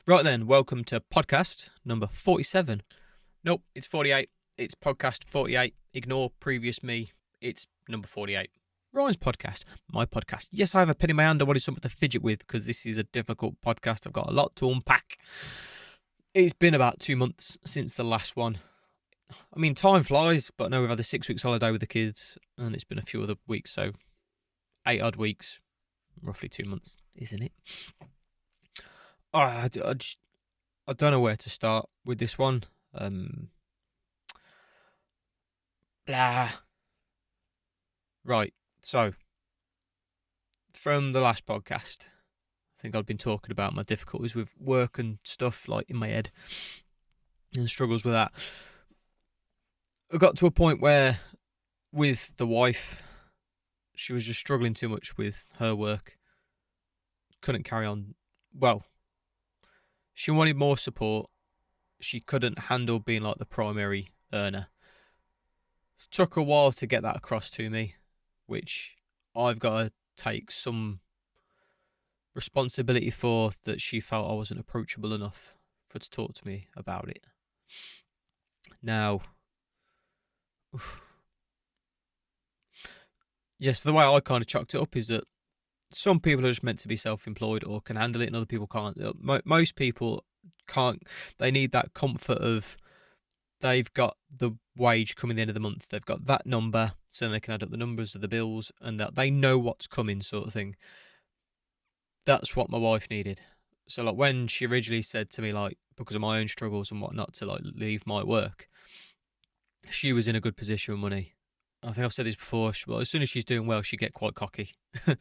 Right then, welcome to podcast number 47. Nope, it's 48. It's podcast 48. Ignore previous me. It's number 48. Ryan's podcast, my podcast. Yes, I have a pen in my hand. I wanted something to fidget with because this is a difficult podcast. I've got a lot to unpack. It's been about 2 months since the last one. I mean, time flies, but no, we've had the 6 weeks holiday with the kids, and it's been a few other weeks, so 8 odd weeks, roughly 2 months, isn't it? I don't know where to start with this one. Right, so from the last podcast, I think I'd been talking about my difficulties with work and stuff, like in my head, and struggles with that. I got to a point where, with the wife, she was just struggling too much with her work. Couldn't carry on. Well, she wanted more support. She couldn't handle being like the primary earner. It took a while to get that across to me, which I've got to take some responsibility for, that she felt I wasn't approachable enough for her to talk to me about it. Now, yes, the way I kind of chucked it up is that some people are just meant to be self-employed or can handle it, and other people can't. Most people can't. They need that comfort of they've got the wage coming the end of the month. They've got that number, so they can add up the numbers of the bills, and that they know what's coming, sort of thing. That's what my wife needed. So, like, when she originally said to me, like, because of my own struggles and whatnot, to like leave my work, she was in a good position with money. I think I've said this before. Well, as soon as she's doing well, she get quite cocky. And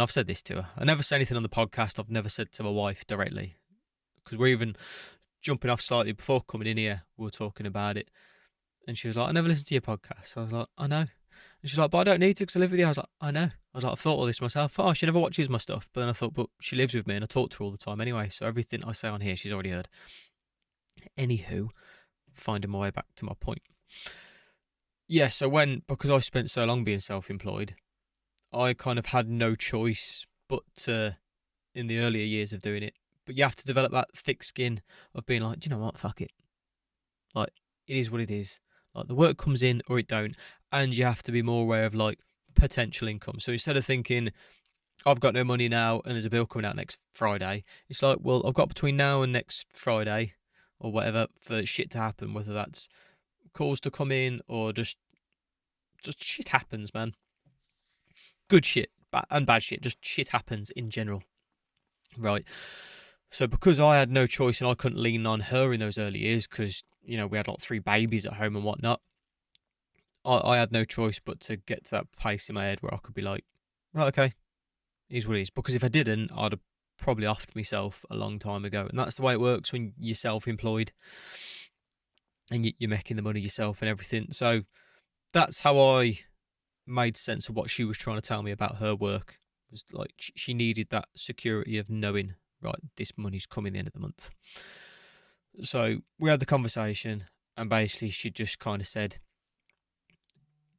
I've said this to her. I never say anything on the podcast. I've never said to my wife directly, because we're even jumping off slightly before coming in here. We were talking about it, and she was like, "I never listened to your podcast." I was like, "I know." And she's like, "But I don't need to because I live with you." I was like, "I know." I was like, "I've thought all this myself." Oh, she never watches my stuff. But then I thought, but she lives with me and I talk to her all the time anyway. So everything I say on here, she's already heard. Anywho, finding my way back to my point. Yeah, so because I spent so long being self-employed, I kind of had no choice but to, in the earlier years of doing it. But you have to develop that thick skin of being like, do you know what, fuck it. Like, it is what it is. Like, the work comes in or it don't. And you have to be more aware of, like, potential income. So instead of thinking, I've got no money now and there's a bill coming out next Friday, it's like, well, I've got between now and next Friday or whatever for shit to happen, whether that's calls to come in or just shit happens, man. Good shit and bad shit, just shit happens in general, right? So because I had no choice and I couldn't lean on her in those early years, because we had like 3 babies at home and whatnot, I had no choice but to get to that place in my head where I could be like, right, okay, here's what it is. Because if I didn't, I'd have probably offed myself a long time ago. And that's the way it works when you're self-employed and you're making the money yourself and everything. So that's how I made sense of what she was trying to tell me about her work. It was like she needed that security of knowing, right, this money's coming the end of the month. So we had the conversation, and basically she just kind of said,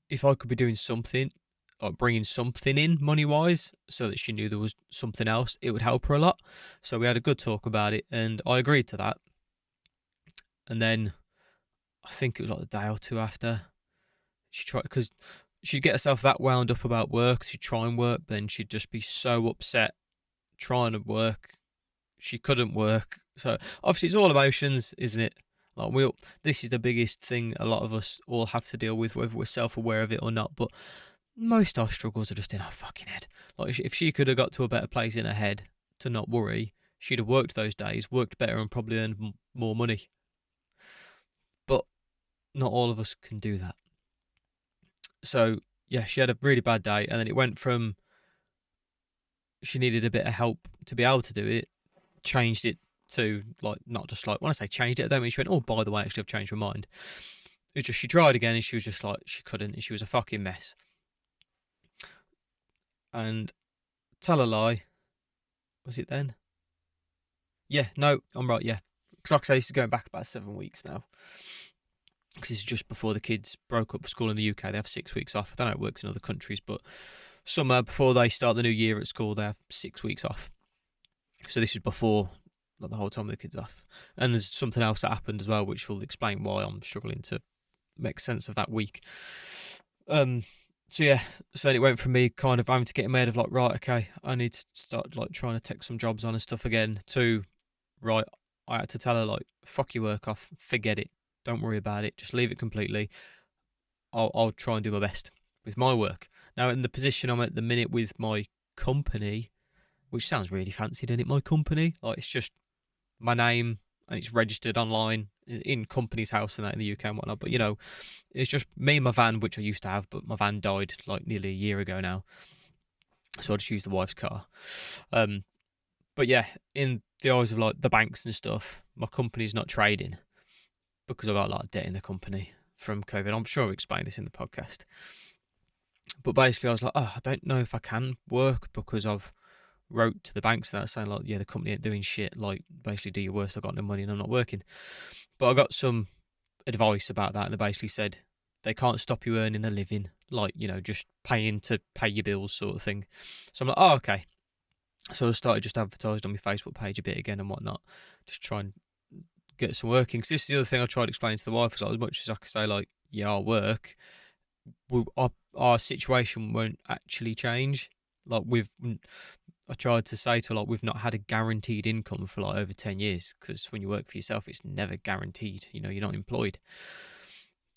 if I could be doing something, or bringing something in money-wise, so that she knew there was something else, it would help her a lot. So we had a good talk about it, and I agreed to that. And then I think it was like the day or two after, she tried, because she'd get herself that wound up about work. She'd try and work, but then she'd just be so upset trying to work. She couldn't work. So obviously it's all emotions, isn't it? Like this is the biggest thing a lot of us all have to deal with, whether we're self-aware of it or not. But most of our struggles are just in our fucking head. Like, if she could have got to a better place in her head to not worry, she'd have worked those days, worked better, and probably earned more money. But not all of us can do that. So yeah, she had a really bad day, and then it went from she needed a bit of help to be able to do it, changed it to, like, not just like, when I say changed it, I don't mean she went, oh, by the way, actually I've changed my mind. It was just she tried again and she was just like, she couldn't, and she was a fucking mess. And tell a lie, was it then? Yeah, no, I'm right, yeah. Because like I say, this is going back about 7 weeks now. Because this is just before the kids broke up for school in the UK. They have 6 weeks off. I don't know how it works in other countries, but summer, before they start the new year at school, they have 6 weeks off. So this is before like the whole time the kid's off. And there's something else that happened as well, which will explain why I'm struggling to make sense of that week. So yeah, so then it went from me kind of having to get in my head of like, right, okay, I need to start like trying to take some jobs on and stuff again, to right, I had to tell her like, fuck your work off, forget it, don't worry about it, just leave it completely. I'll try and do my best with my work. Now, in the position I'm at the minute with my company, which sounds really fancy, doesn't it? My company, like, it's just my name and it's registered online in company's house and that in the UK and whatnot. But it's just me and my van, which I used to have, but my van died like nearly a year ago now, so I just used the wife's car. But yeah, in the eyes of like the banks and stuff, my company's not trading because I've got a lot of debt in the company from COVID. I'm sure I've explained this in the podcast. But basically I was like, I don't know if I can work because I've wrote to the banks and that saying like, yeah, the company ain't doing shit, like basically do your worst, I've got no money and I'm not working. But I got some advice about that and they basically said they can't stop you earning a living, like, just paying to pay your bills sort of thing. So I'm like, okay. So I started just advertising on my Facebook page a bit again and whatnot, just try and get some working. Because this is the other thing I tried explaining to the wife, was like, as much as I could say like, yeah, I'll work, our situation won't actually change. Like I tried to say to her, like, we've not had a guaranteed income for like over 10 years, because when you work for yourself, it's never guaranteed. You're not employed.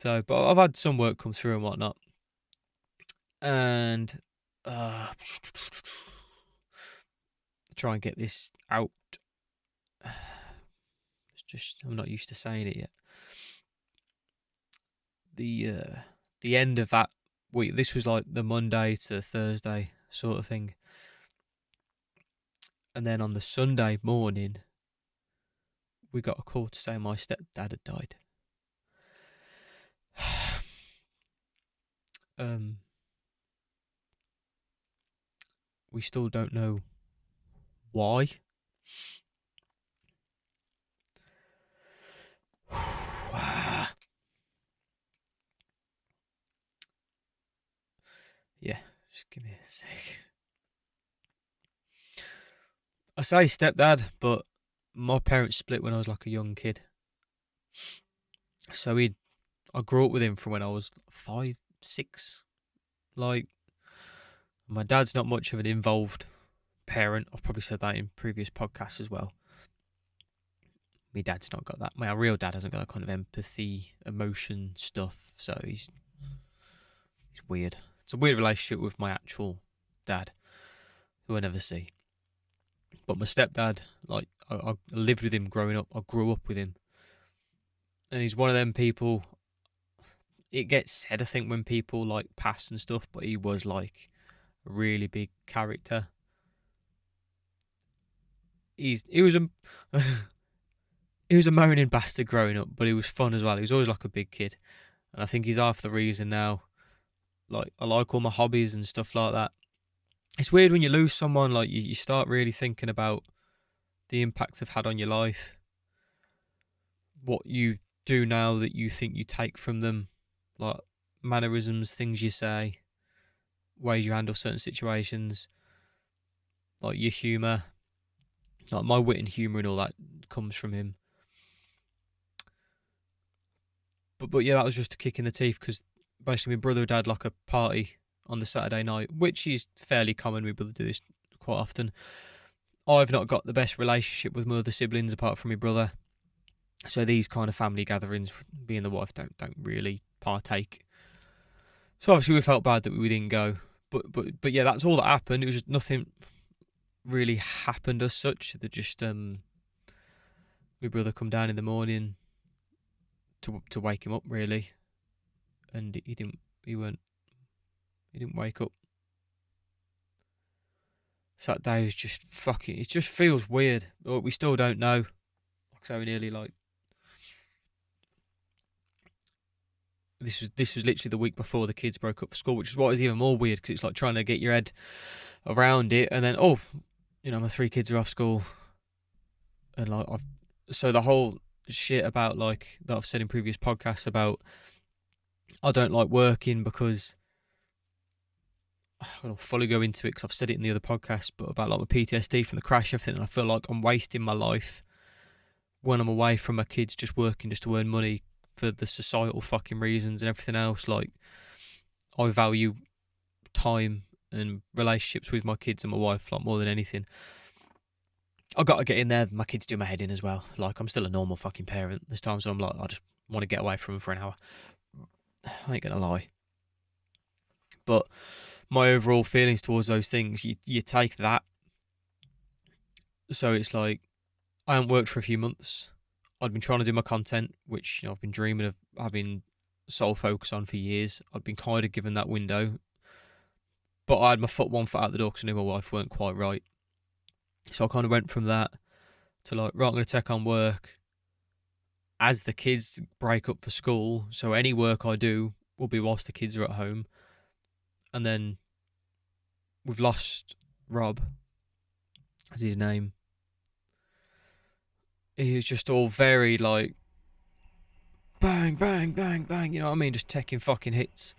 So, but I've had some work come through and whatnot. And try and get this out. It's just, I'm not used to saying it yet. The end of that week, this was like the Monday to Thursday sort of thing. And then on the Sunday morning, we got a call to say my stepdad had died. We still don't know why. Yeah, just give me a sec. I say stepdad, but my parents split when I was like a young kid. So I grew up with him from when I was 5, 6. Like, my dad's not much of an involved parent. I've probably said that in previous podcasts as well. My dad's not got that. My real dad hasn't got that kind of empathy, emotion stuff. So he's weird. It's a weird relationship with my actual dad, who I never see. But my stepdad, like, I lived with him growing up. I grew up with him. And he's one of them people, it gets said, I think, when people like pass and stuff, but he was like a really big character. He was a moaning bastard growing up, but he was fun as well. He was always like a big kid. And I think he's half the reason now, like, I like all my hobbies and stuff like that. It's weird when you lose someone, like, you start really thinking about the impact they've had on your life. What you do now that you think you take from them, like mannerisms, things you say, ways you handle certain situations, like your humour. Like, my wit and humour and all that comes from him. But yeah, that was just a kick in the teeth, because basically my brother had like a party on the Saturday night, which is fairly common. My brother do this quite often. I've not got the best relationship with my other siblings apart from my brother, so these kind of family gatherings, being the wife, don't really partake. So obviously we felt bad that we didn't go. But yeah, that's all that happened. It was just nothing really happened as such. That just my brother come down in the morning to wake him up, really, and he didn't wake up. So that day was just fucking, it just feels weird. But we still don't know. So we nearly like, this was literally the week before the kids broke up for school, which is what is even more weird, because it's like trying to get your head around it, and then my 3 kids are off school, and like so the whole shit about, like, that I've said in previous podcasts about I don't like working because I don't fully go into it because I've said it in the other podcast, but about like my PTSD from the crash, everything, and I feel like I'm wasting my life when I'm away from my kids, just working just to earn money for the societal fucking reasons and everything else. Like, I value time and relationships with my kids and my wife a lot more than anything. I got to get in there. My kids do my head in as well. Like, I'm still a normal fucking parent. There's times when I'm like, I just want to get away from them for an hour. I ain't gonna lie. But my overall feelings towards those things, you take that. So it's like, I haven't worked for a few months. I'd been trying to do my content, which, you know, I've been dreaming of having sole focus on for years. I'd been kind of given that window, but I had my one foot out the door because I knew my wife weren't quite right. So I kind of went from that to like, right, I'm going to take on work as the kids break up for school. So any work I do will be whilst the kids are at home. And then we've lost Rob, as his name. He was just all very like, bang, bang, bang, bang, you know what I mean? Just taking fucking hits.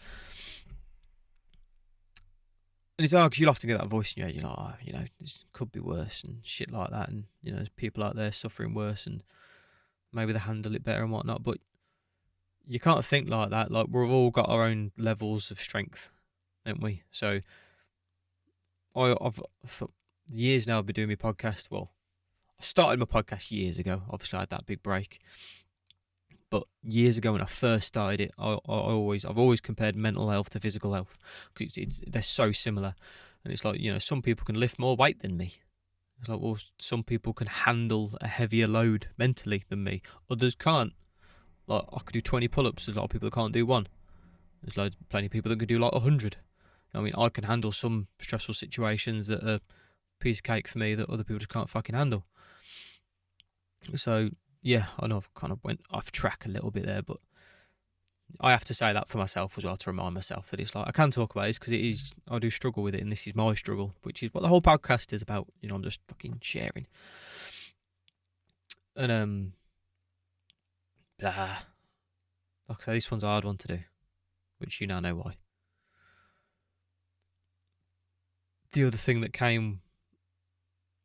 And it's hard because you'll often get that voice in your head, you're like, oh, you know, this could be worse and shit like that. And, you know, there's people out there suffering worse and maybe they handle it better and whatnot. But you can't think like that. Like, we've all got our own levels of strength, haven't we? So I've for years now, I've been doing my podcast. Well, I started my podcast years ago. Obviously, I had that big break. But years ago when I first started it, I've always compared mental health to physical health because they're so similar. And it's like, you know, some people can lift more weight than me. It's like, well, some people can handle a heavier load mentally than me. Others can't. Like, I could do 20 pull-ups. There's a lot of people that can't do one. There's plenty of people that can do like 100. I mean, I can handle some stressful situations that are a piece of cake for me that other people just can't fucking handle. So, yeah, I know I've kind of went off track a little bit there, but I have to say that for myself as well, to remind myself that it's like, I can talk about this because I do struggle with it, and this is my struggle, which is what the whole podcast is about. You know, I'm just fucking sharing. And, blah. Like I say, this one's a hard one to do, which you now know why. The other thing that came,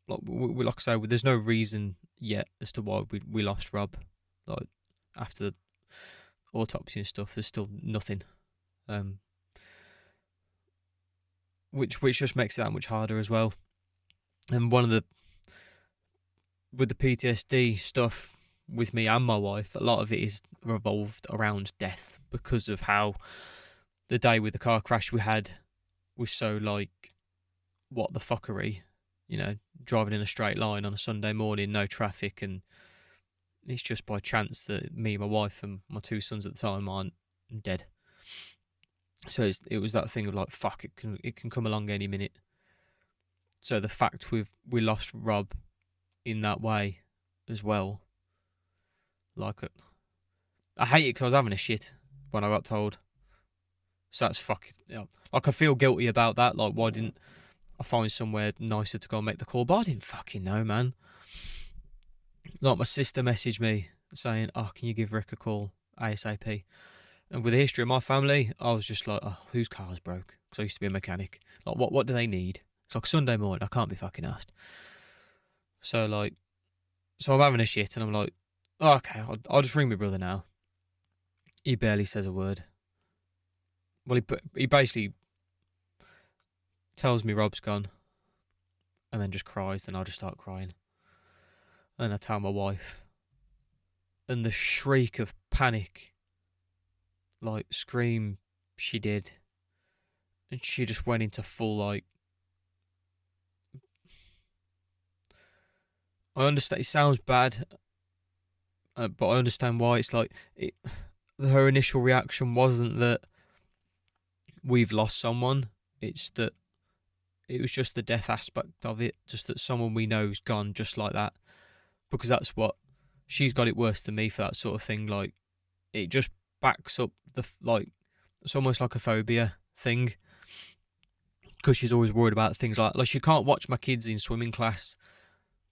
like I say, there's no reason yet as to why we lost Rob. Like, after the autopsy and stuff, there's still nothing. Which just makes it that much harder as well. And with the PTSD stuff with me and my wife, a lot of it is revolved around death because of how the day with the car crash we had was so like, what the fuckery, you know, driving in a straight line on a Sunday morning, no traffic, and it's just by chance that me, my wife, and my two sons at the time aren't dead. So it was that thing of like, fuck, it can come along any minute. So the fact we lost Rob in that way as well, like, I hate it because I was having a shit when I got told. So that's fucking, you know, like, I feel guilty about that. Like, why didn't I find somewhere nicer to go and make the call? But I didn't fucking know, man. Like, my sister messaged me saying, oh, can you give Rick a call ASAP? And with the history of my family, I was just like, oh, whose car's broke? Because I used to be a mechanic. Like, what do they need? It's like Sunday morning, I can't be fucking asked. So I'm having a shit, and I'm like, oh, okay, I'll just ring my brother now. He barely says a word. Well, he basically tells me Rob's gone, and then just cries. Then I'll just start crying. And I tell my wife, and the shriek of panic, like, scream she did, and she just went into full, like, I understand it sounds bad, but I understand why. It's like, her initial reaction wasn't that we've lost someone, it's that it was just the death aspect of it, just that someone we know's gone just like that, because that's what, she's got it worse than me for that sort of thing. Like, it just backs up like, it's almost like a phobia thing, because she's always worried about things like she can't watch my kids in swimming class,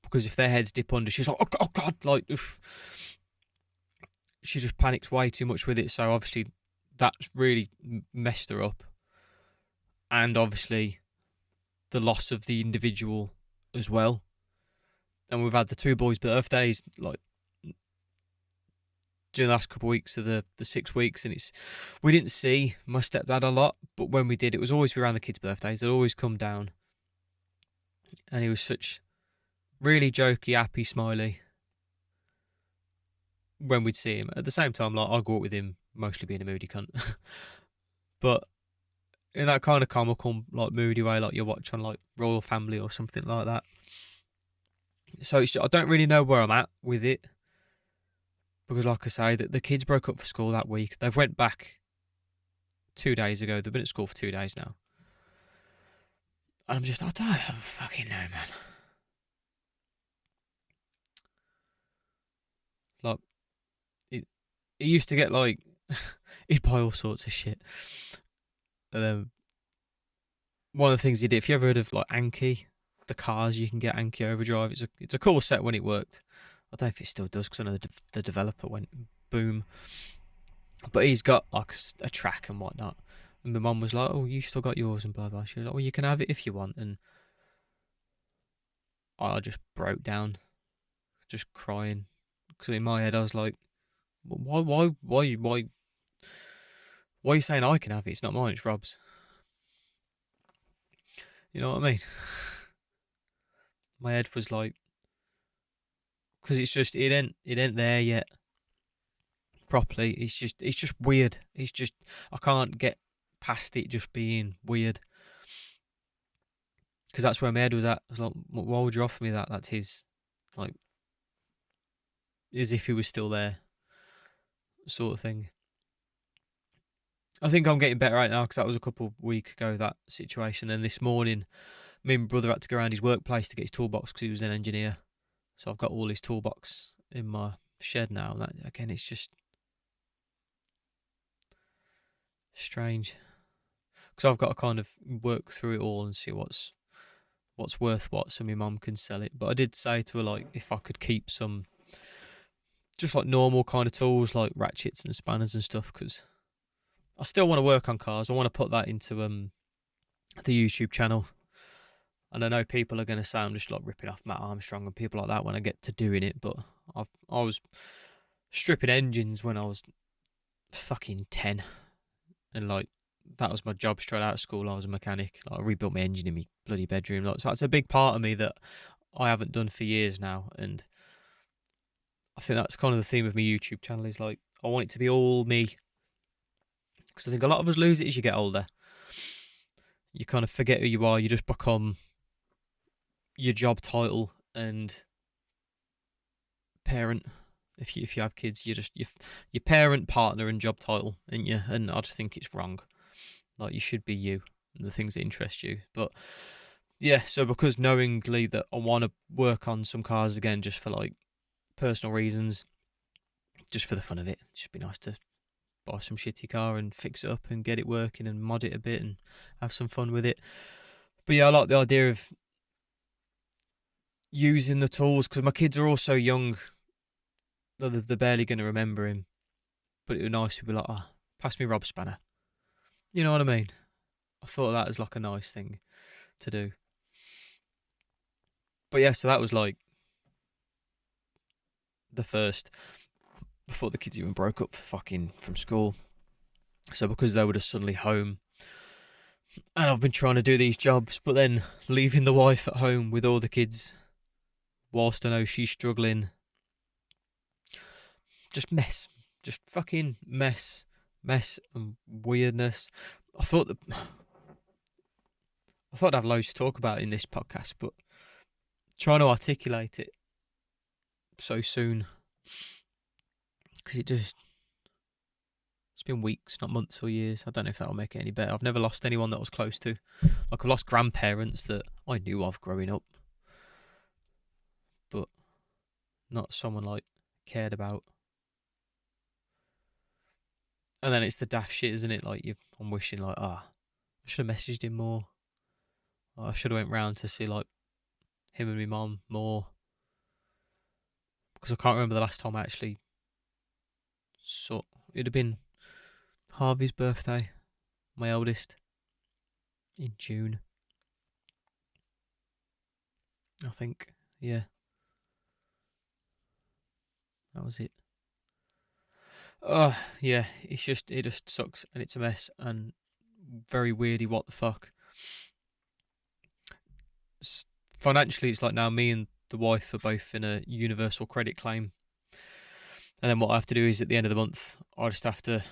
because if their heads dip under, she's like, oh god, like, oof. She just panics way too much with it. So obviously that's really messed her up, and obviously the loss of the individual as well. And we've had the two boys' birthdays like during the last couple of weeks of the 6 weeks, and we didn't see my stepdad a lot, but when we did, it was always around the kids' birthdays. They'd always come down, and he was such really jokey, happy, smiley when we'd see him. At the same time, like, I grew up with him mostly being a moody cunt, but in that kind of comical, like, moody way, like you watch on like Royal Family or something like that. So I don't really know where I'm at with it, because, like I say, the kids broke up for school that week. They've went back 2 days ago. They've been at school for 2 days now. And I don't fucking know, man. Like, it used to get, like, he'd buy all sorts of shit. And then one of the things he did, if you ever heard of, like, Anki, the cars you can get, Anki Overdrive, it's a cool set when it worked. I don't know if it still does, because I know the developer went boom. But he's got, like, a track and whatnot. And my mum was like, oh, you still got yours, and blah, blah. She was like, well, you can have it if you want. And I just broke down, just crying. Because in my head, I was like, why are you saying I can have it? It's not mine, it's Rob's. You know what I mean? My head was like, because it ain't there yet properly. It's just weird. I can't get past it just being weird. Because that's where my head was at. I was like, why would you offer me that? That's his, like, as if he was still there, sort of thing. I think I'm getting better right now, because that was a couple of weeks ago, that situation. Then this morning, me and my brother had to go around his workplace to get his toolbox, because he was an engineer. So I've got all his toolbox in my shed now. And that, again, it's just strange, because I've got to kind of work through it all and see what's worth what, so my mum can sell it. But I did say to her, like, if I could keep some just like normal kind of tools, like ratchets and spanners and stuff, because I still want to work on cars. I want to put that into the YouTube channel. And I know people are going to say I'm just like ripping off Matt Armstrong and people like that when I get to doing it, but I was stripping engines when I was fucking 10, and like, that was my job straight out of school. I was a mechanic. Like, I rebuilt my engine in my bloody bedroom. Like, so that's a big part of me that I haven't done for years now. And I think that's kind of the theme of my YouTube channel, is like, I want it to be all me. Because I think a lot of us lose it as you get older. You kind of forget who you are. You just become your job title and parent. If you have kids, you're just your parent, partner, and job title, and you. And I just think it's wrong. Like, you should be you and the things that interest you. But yeah, so because knowingly that I want to work on some cars again, just for like personal reasons, just for the fun of it, it'd just be nice to buy some shitty car and fix it up and get it working and mod it a bit and have some fun with it. But yeah, I like the idea of using the tools, because my kids are all so young that they're barely going to remember him. But it would be nice to be like, oh, pass me Rob's spanner. You know what I mean? I thought that was like a nice thing to do. But yeah, so that was like the first, before the kids even broke up from school. So because they were just suddenly home, and I've been trying to do these jobs, but then leaving the wife at home with all the kids, whilst I know she's struggling, just mess, just fucking mess and weirdness. I thought I'd have loads to talk about in this podcast, but trying to articulate it so soon, because it's been weeks, not months or years. I don't know if that'll make it any better. I've never lost anyone that I was close to. Like, I've lost grandparents that I knew of growing up, but not someone like cared about. And then it's the daft shit, isn't it? Like, I'm wishing, like, I should have messaged him more. I should have went round to see, like, him and my mum more, because I can't remember the last time I actually saw. It'd have been Harvey's birthday, my eldest, in June, I think. Yeah, that was it. Yeah, it just sucks and it's a mess and very weirdy. What the fuck? Financially, it's like now me and the wife are both in a universal credit claim, and then what I have to do is at the end of the month, I just have to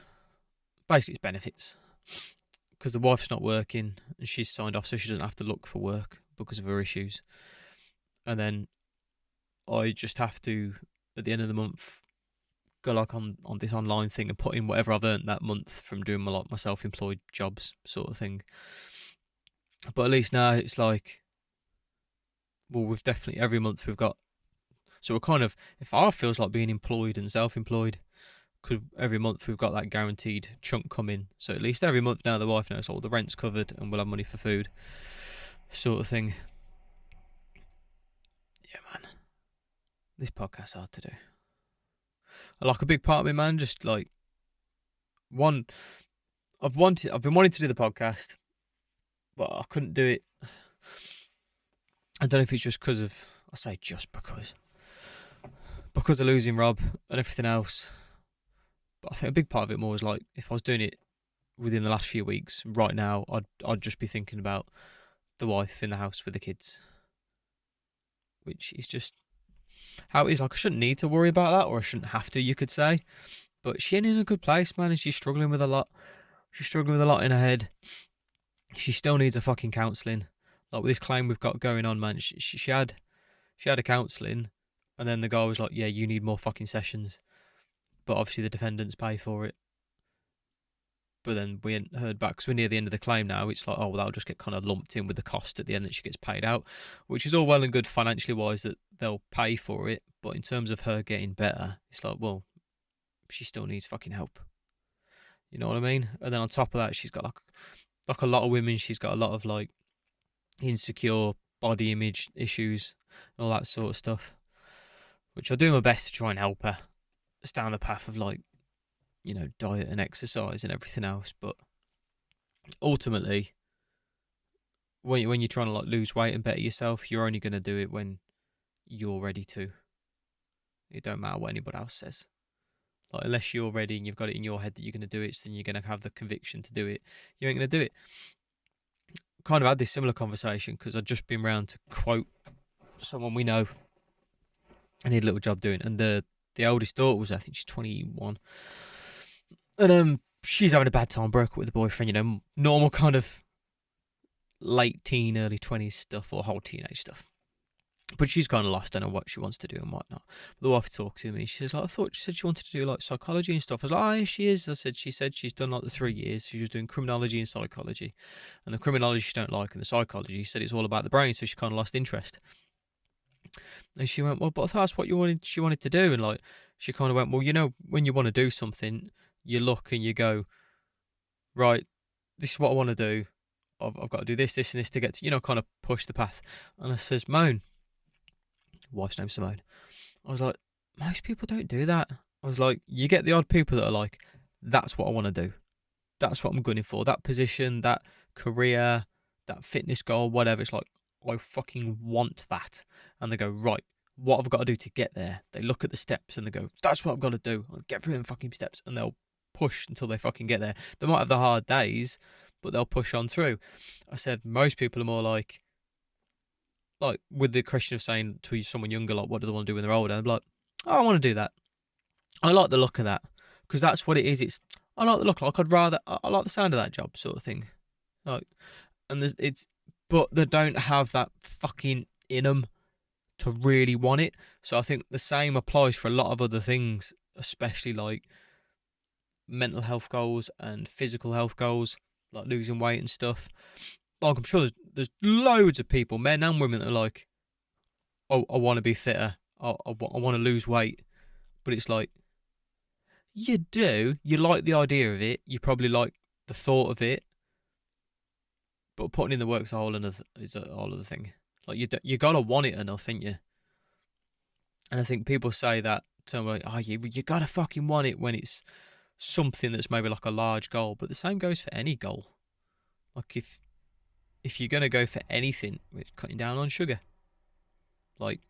basically it's benefits because the wife's not working and she's signed off, so she doesn't have to look for work because of her issues, and then I just have to at the end of the month go like on this online thing and put in whatever I've earned that month from doing my self-employed jobs sort of thing. But at least now it's like, well, we've definitely every month we've got, so we're kind of, if our feels like being employed and self-employed, because every month we've got that guaranteed chunk coming. So at least every month now the wife knows all the rent's covered and we'll have money for food, sort of thing. Yeah, man, this podcast's hard to do. Like a big part of me, man, just like one, I've been wanting to do the podcast, but I couldn't do it. I don't know if it's just because of, I say just because of losing Rob and everything else. But I think a big part of it more was like, if I was doing it within the last few weeks, right now, I'd just be thinking about the wife in the house with the kids, which is just how it is. Like, I shouldn't need to worry about that, or I shouldn't have to, you could say. But she ain't in a good place, man, and she's struggling with a lot. She's struggling with a lot in her head. She still needs a fucking counselling. Like with this claim we've got going on, man, she had a counselling, and then the guy was like, "Yeah, you need more fucking sessions," but obviously the defendants pay for it. But then we ain't heard back because we're near the end of the claim now. It's like, oh, well, that'll just get kind of lumped in with the cost at the end that she gets paid out, which is all well and good financially wise that they'll pay for it. But in terms of her getting better, it's like, well, she still needs fucking help. You know what I mean? And then on top of that, she's got like a lot of women. She's got a lot of like insecure body image issues and all that sort of stuff, which I'll do my best to try and help her stay on the path of like, you know, diet and exercise and everything else. But ultimately, when you're trying to like lose weight and better yourself, you're only going to do it when you're ready to. It don't matter what anybody else says. Like, unless you're ready and you've got it in your head that you're going to do it, so then you're going to have the conviction to do it. You ain't going to do it. Kind of had this similar conversation because I'd just been round to quote someone we know. I need a little job doing, and the oldest daughter was, I think she's 21, and she's having a bad time, broke up with the boyfriend, you know, normal kind of late teen, early 20s stuff, or whole teenage stuff. But she's kind of lost, don't know what she wants to do and whatnot. But the wife talked to me. She says, like, I thought she said she wanted to do like psychology and stuff. I was like, oh, yeah, she is. She said she's done like the 3 years. She was doing criminology and psychology. And the criminology she don't like, and the psychology, she said it's all about the brain, so she kind of lost interest. And she went, well, but I thought that's what she wanted to do. And like, she kind of went, well, you know, when you want to do something, you look and you go, right, this is what I want to do. I've got to do this, this, and this to get to, you know, kind of push the path. And I says, Moan, wife's name's Simone. I was like, most people don't do that. I was like, you get the odd people that are like, that's what I want to do. That's what I'm gunning for. That position, that career, that fitness goal, whatever. It's like, I fucking want that. And they go, right, what have I got to do to get there? They look at the steps and they go, that's what I've got to do. I'll get through them fucking steps. And they'll push until they fucking get there. They might have the hard days, but they'll push on through. I said, most people are more like with the question of saying to someone younger, like, what do they want to do when they're older? I'm like, oh, I want to do that. I like the look of that because that's what it is. I like the look. Like, I like the sound of that job, sort of thing. Like, and but they don't have that fucking in them to really want it. So I think the same applies for a lot of other things, especially like mental health goals and physical health goals, like losing weight and stuff. Like, I'm sure there's loads of people, men and women, that are like, oh, I want to be fitter. I want to lose weight. But it's like, you do. You like the idea of it. You probably like the thought of it. But putting in the work is a whole other thing. Like, you gotta want it enough, ain't you? And I think people say that term like, oh, you gotta fucking want it when it's something that's maybe like a large goal. But the same goes for any goal. Like, if you're gonna go for anything, it's cutting down on sugar. Like,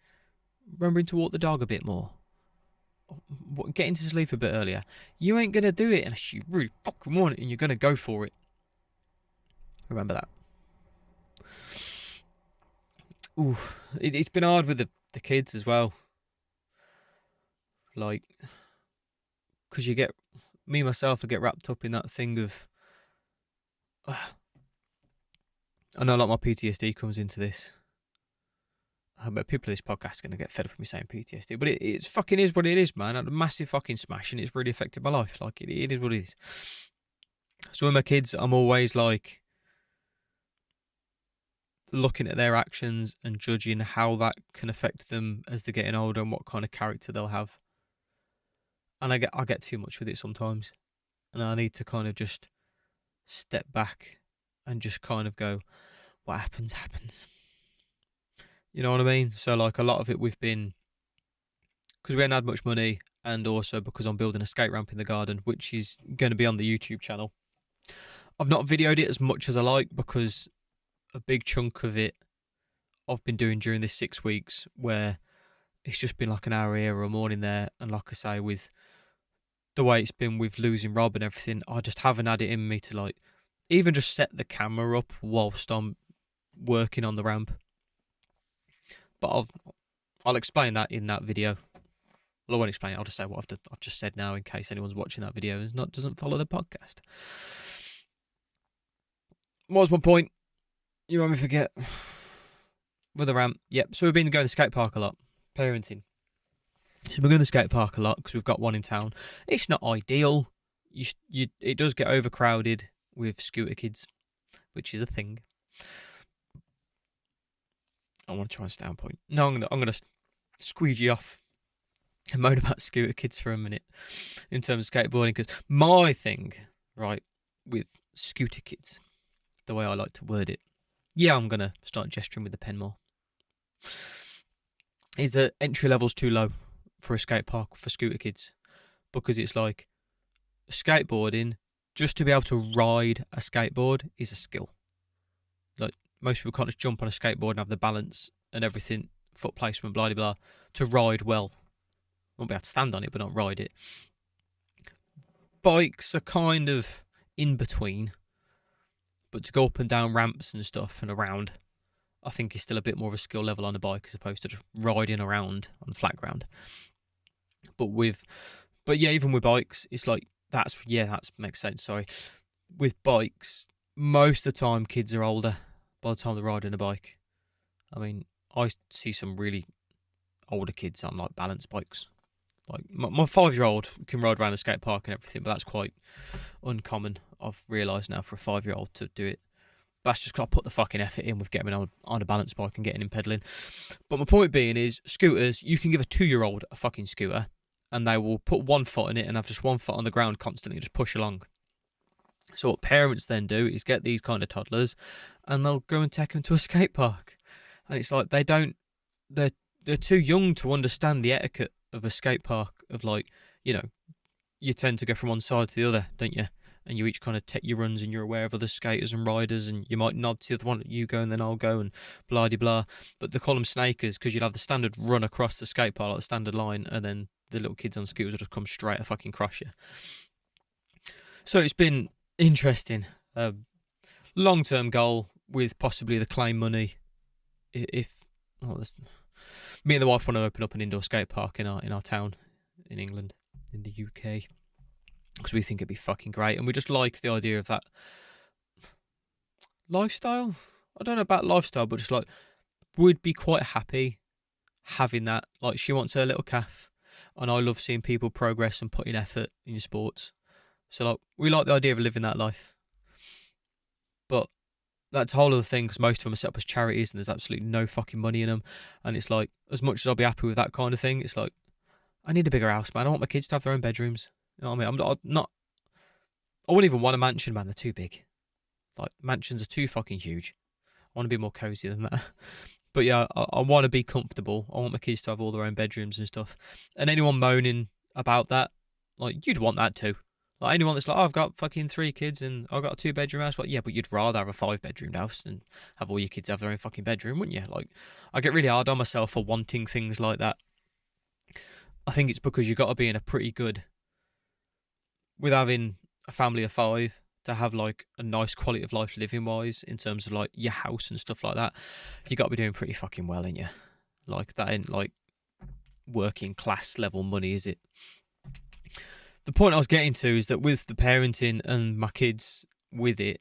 remembering to walk the dog a bit more, getting to sleep a bit earlier. You ain't going to do it unless you really fucking want it and you're going to go for it. Remember that. Ooh, it's been hard with the kids as well. Like, because me myself, I get wrapped up in that thing of, I know like my PTSD comes into this. I bet people of this podcast are going to get fed up with me saying PTSD, but it's fucking is what it is, man. I had a massive fucking smash and it's really affected my life. Like, it is what it is. So with my kids, I'm always like looking at their actions and judging how that can affect them as they're getting older and what kind of character they'll have. And I get too much with it sometimes. And I need to kind of just step back and just kind of go, what happens, happens. You know what I mean? So like a lot of it we've been, because we hadn't had much money, and also because I'm building a skate ramp in the garden, which is going to be on the YouTube channel. I've not videoed it as much as I like, because a big chunk of it I've been doing during this 6 weeks, where it's just been like an hour here or a morning there. And like I say, with the way it's been with losing Rob and everything, I just haven't had it in me to like even just set the camera up whilst I'm working on the ramp. But I'll explain that in that video. Well, I won't explain it. I'll just say what I've just said now, in case anyone's watching that video and doesn't follow the podcast. What was my point? You want me to forget? With the ramp. Yep. So we've been going to the skate park a lot. Parenting. So we're going to the skate park a lot because we've got one in town. It's not ideal. It does get overcrowded with scooter kids, which is a thing. I want to try and stay on point. No, I'm gonna squeegee off and moan about scooter kids for a minute in terms of skateboarding, because my thing, right, with scooter kids, the way I like to word it, yeah, I'm gonna start gesturing with the pen more, is that entry level's too low for a skate park for scooter kids, because it's like skateboarding, just to be able to ride a skateboard is a skill. Like, most people can't just jump on a skateboard and have the balance and everything, foot placement, blah, blah, blah, to ride well. Won't be able to stand on it, but not ride it. Bikes are kind of in between, but to go up and down ramps and stuff and around, I think is still a bit more of a skill level on a bike as opposed to just riding around on flat ground. But yeah, even with bikes, it's like, that makes sense, sorry. With bikes, most of the time kids are older by the time they're riding a bike. I mean, I see some really older kids on like balance bikes. Like my 5-year-old can ride around a skate park and everything, but that's quite uncommon. I've realised now for a 5-year-old to do it. But that's just got to put the fucking effort in with getting him on a balance bike and getting him pedalling. But my point being is, scooters, you can give a 2-year-old a fucking scooter and they will put one foot in it and have just one foot on the ground constantly, just push along. So what parents then do is get these kind of toddlers and they'll go and take them to a skate park. And it's like they're too young to understand the etiquette of a skate park, of like, you know, you tend to go from one side to the other, don't you? And you each kind of take your runs and you're aware of other skaters and riders, and you might nod to the other one, you go and then I'll go, and blah de blah. But they call them snakers because you'll have the standard run across the skate park, like the standard line, and then the little kids on scooters will just come straight and fucking crush you. So it's been interesting. Long-term goal with possibly the claim money. Me and the wife want to open up an indoor skate park in our town in England, in the UK, because we think it'd be fucking great, and we just like the idea of that lifestyle. I don't know about lifestyle, but just like, we'd be quite happy having that. Like, she wants her little calf, and I love seeing people progress and put in effort in your sports. So like, we like the idea of living that life. But that's a whole other thing, because most of them are set up as charities and there's absolutely no fucking money in them. And it's like, as much as I'll be happy with that kind of thing, it's like, I need a bigger house, man. I want my kids to have their own bedrooms. You know what I mean? I wouldn't even want a mansion, man. They're too big. Like, mansions are too fucking huge. I want to be more cozy than that. But yeah, I want to be comfortable. I want my kids to have all their own bedrooms and stuff. And anyone moaning about that, like, you'd want that too. Like, anyone that's like, oh, I've got fucking 3 kids and I've got a 2-bedroom house. Like, yeah, but you'd rather have a 5-bedroom house and have all your kids have their own fucking bedroom, wouldn't you? Like, I get really hard on myself for wanting things like that. think it's because you've got to be in a pretty good, with having a family of 5, to have like a nice quality of life living wise in terms of like your house and stuff like that. You got to be doing pretty fucking well, ain't you? Like that ain't like working class level money, is it? The point I was getting to is that with the parenting and my kids with it,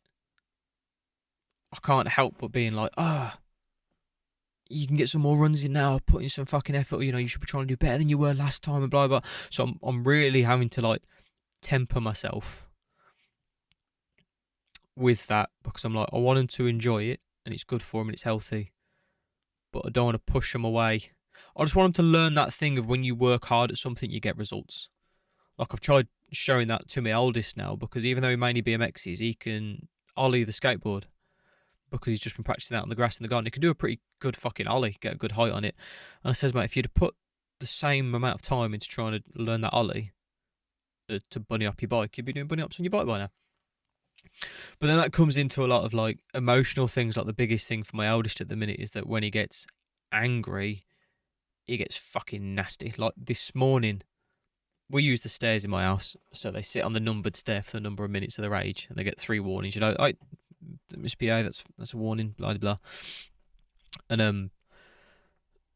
I can't help but being like, you can get some more runs in now, put in some fucking effort, you know, you should be trying to do better than you were last time and blah, blah. So I'm really having to like temper myself with that, because I'm like, I want them to enjoy it and it's good for them and it's healthy, but I don't want to push them away. I just want them to learn that thing of when you work hard at something, you get results. Like I've tried showing that to my oldest now, because even though he mainly BMXs, he can ollie the skateboard because he's just been practicing that on the grass in the garden. He can do a pretty good fucking ollie, get a good height on it. And I says, mate, if you'd have put the same amount of time into trying to learn that ollie to bunny up your bike, you'd be doing bunny ups on your bike by now. But then that comes into a lot of like emotional things. Like the biggest thing for my eldest at the minute is that when he gets angry, he gets fucking nasty. Like this morning, we use the stairs in my house, so they sit on the numbered stair for the number of minutes of their age, and they get 3 warnings. You know, I misbehave. That's a warning. Blah blah. And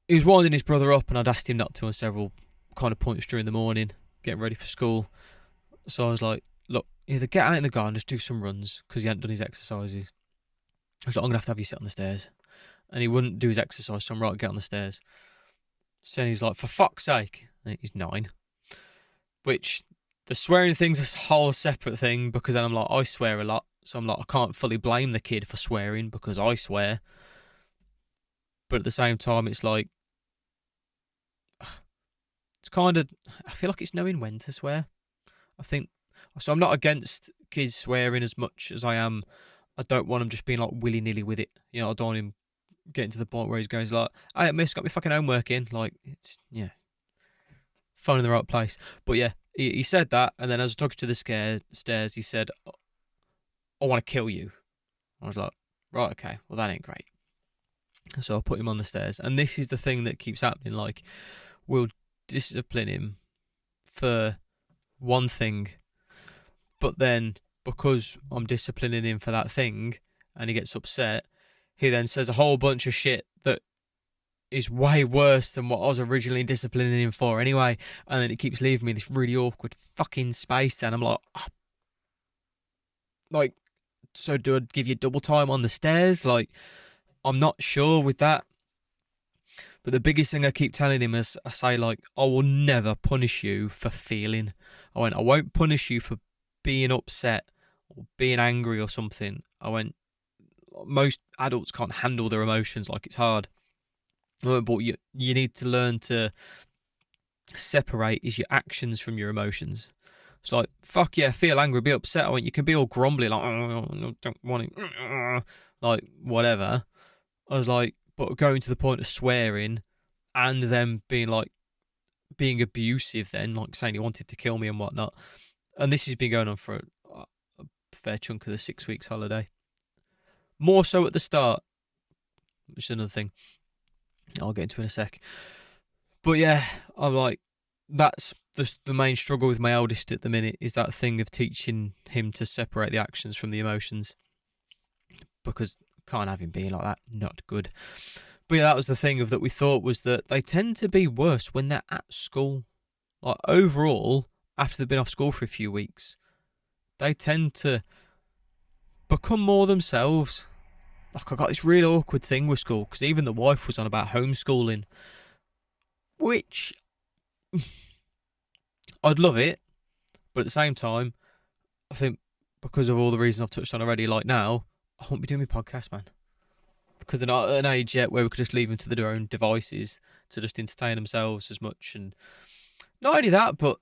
he was winding his brother up, and I'd asked him not to on several kind of points during the morning, getting ready for school. So I was like, look, either get out in the garden, just do some runs, because he hadn't done his exercises. I was like, I'm gonna have you sit on the stairs, and he wouldn't do his exercise. So I'm right, get on the stairs. So he's like, for fuck's sake, and he's 9. Which, the swearing thing's a whole separate thing, because then I'm like, I swear a lot. So I'm like, I can't fully blame the kid for swearing because I swear. But at the same time, it's like, it's kind of, I feel like it's knowing when to swear. I think, so I'm not against kids swearing as much as I am. I don't want him just being like willy-nilly with it. You know, I don't want him getting to the point where he's going like, hey, miss, got my fucking homework in. Like, it's, yeah. Phone in the right place. But yeah, he said that, and then as I was talking to the stairs, he said, I want to kill you. I was like, right, okay, well that ain't great. So I put him on the stairs, and this is the thing that keeps happening. Like, we'll discipline him for one thing, but then because I'm disciplining him for that thing and he gets upset, he then says a whole bunch of shit that is way worse than what I was originally disciplining him for anyway. And then it keeps leaving me this really awkward fucking space, and I'm like, oh. Like, so do I give you double time on the stairs? Like, I'm not sure with that. But the biggest thing I keep telling him is, I say, like, I will never punish you for feeling. I won't punish you for being upset or being angry or something. Most adults can't handle their emotions, like it's hard. But you need to learn to separate is your actions from your emotions. It's like, fuck yeah, feel angry, be upset. You can be all grumbly, like, oh, don't want it, like, whatever. I was like, but going to the point of swearing and then being abusive, then, like saying he wanted to kill me and whatnot. And this has been going on for a fair chunk of the 6 weeks holiday. More so at the start, which is another thing I'll get into in a sec. But yeah, I'm like, that's the main struggle with my eldest at the minute, is that thing of teaching him to separate the actions from the emotions, because can't have him being like that, not good. But yeah, that was the thing of that we thought, was that they tend to be worse when they're at school. Like, overall, after they've been off school for a few weeks, they tend to become more themselves. Like, I got this real awkward thing with school, because even the wife was on about homeschooling, which I'd love it, but at the same time, I think because of all the reasons I've touched on already, like now, I won't be doing my podcast, man. Because they're not at an age yet where we could just leave them to their own devices to just entertain themselves as much. And not only that, but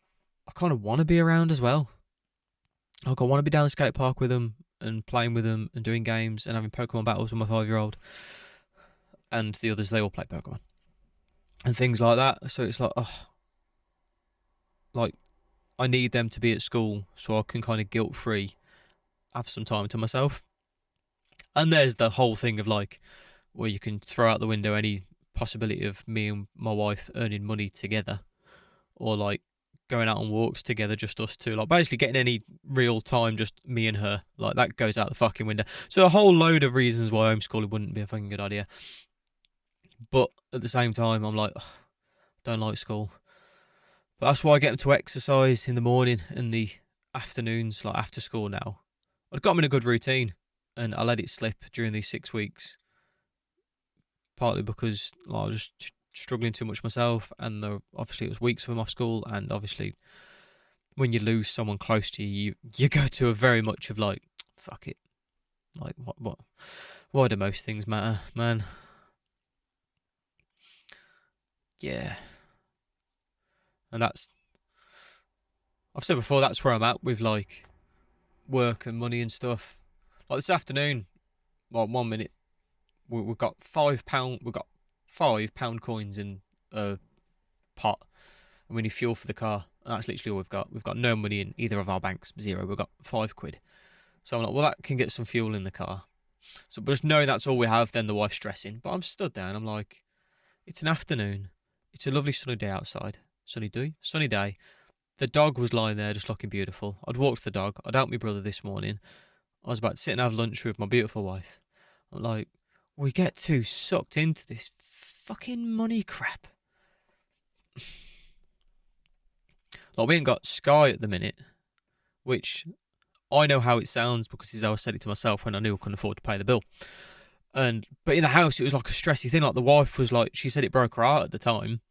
I kind of want to be around as well. Like, I want to be down the skate park with them and playing with them and doing games and having Pokemon battles with my 5-year-old. And the others, they all play Pokemon. And things like that. So it's like, oh. Like, I need them to be at school so I can kind of guilt-free have some time to myself. And there's the whole thing of, like, where you can throw out the window any possibility of me and my wife earning money together, or like going out on walks together, just us two. Like basically getting any real time, just me and her. Like that goes out the fucking window. So a whole load of reasons why homeschooling wouldn't be a fucking good idea. But at the same time, I'm like, ugh, don't like school. But that's why I get them to exercise in the morning and the afternoons, like after school now. I've got them in a good routine, and I let it slip during these 6 weeks. Partly because I was just struggling too much myself, and obviously it was weeks from off school, and obviously when you lose someone close to you, you go to a very much of like, fuck it. Like, why do most things matter, man? Yeah. And I've said before, that's where I'm at with like work and money and stuff. Like this afternoon, well, 1 minute, we've got £5 coins in a pot, and we need fuel for the car. And that's literally all we've got. We've got no money in either of our banks, zero. We've got £5. So I'm like, well, that can get some fuel in the car. So just knowing that's all we have, then the wife's stressing. But I'm stood there and I'm like, it's an afternoon. It's a lovely sunny day outside. Sunny day. The dog was lying there just looking beautiful. I'd walked the dog. I'd helped my brother this morning. I was about to sit and have lunch with my beautiful wife. I'm like, we get too sucked into this fucking money crap. Like, we ain't got Sky at the minute, which I know how it sounds because this is how I said it to myself when I knew I couldn't afford to pay the bill. But in the house, it was like a stressy thing. Like, the wife was like, she said it broke her heart at the time,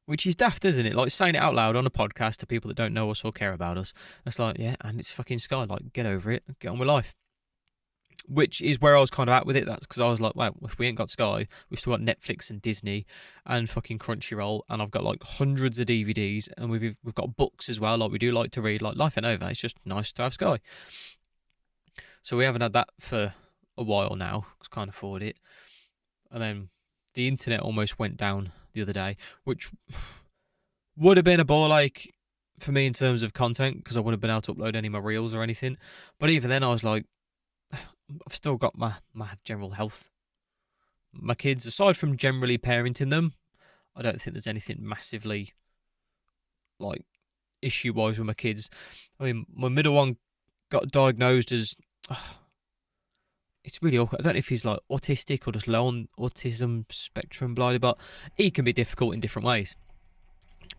which is daft, isn't it? Like, saying it out loud on a podcast to people that don't know us or care about us. It's like, yeah, and it's fucking Sky. Like, get over it. Get on with life. Which is where I was kind of at with it. That's because I was like, wow, if we ain't got Sky, we've still got Netflix and Disney and fucking Crunchyroll, and I've got like hundreds of DVDs, and we've got books as well. Like, we do like to read, like Life and Over. It's just nice to have Sky. So we haven't had that for a while now because can't afford it. And then the internet almost went down the other day, which would have been a ball ache for me in terms of content because I wouldn't have been able to upload any of my reels or anything. But even then, I was like, I've still got my general health. My kids, aside from generally parenting them, I don't think there's anything massively like issue-wise with my kids. I mean, my middle one got diagnosed as it's really awkward. I don't know if he's like autistic or just low on autism spectrum, blah, but he can be difficult in different ways.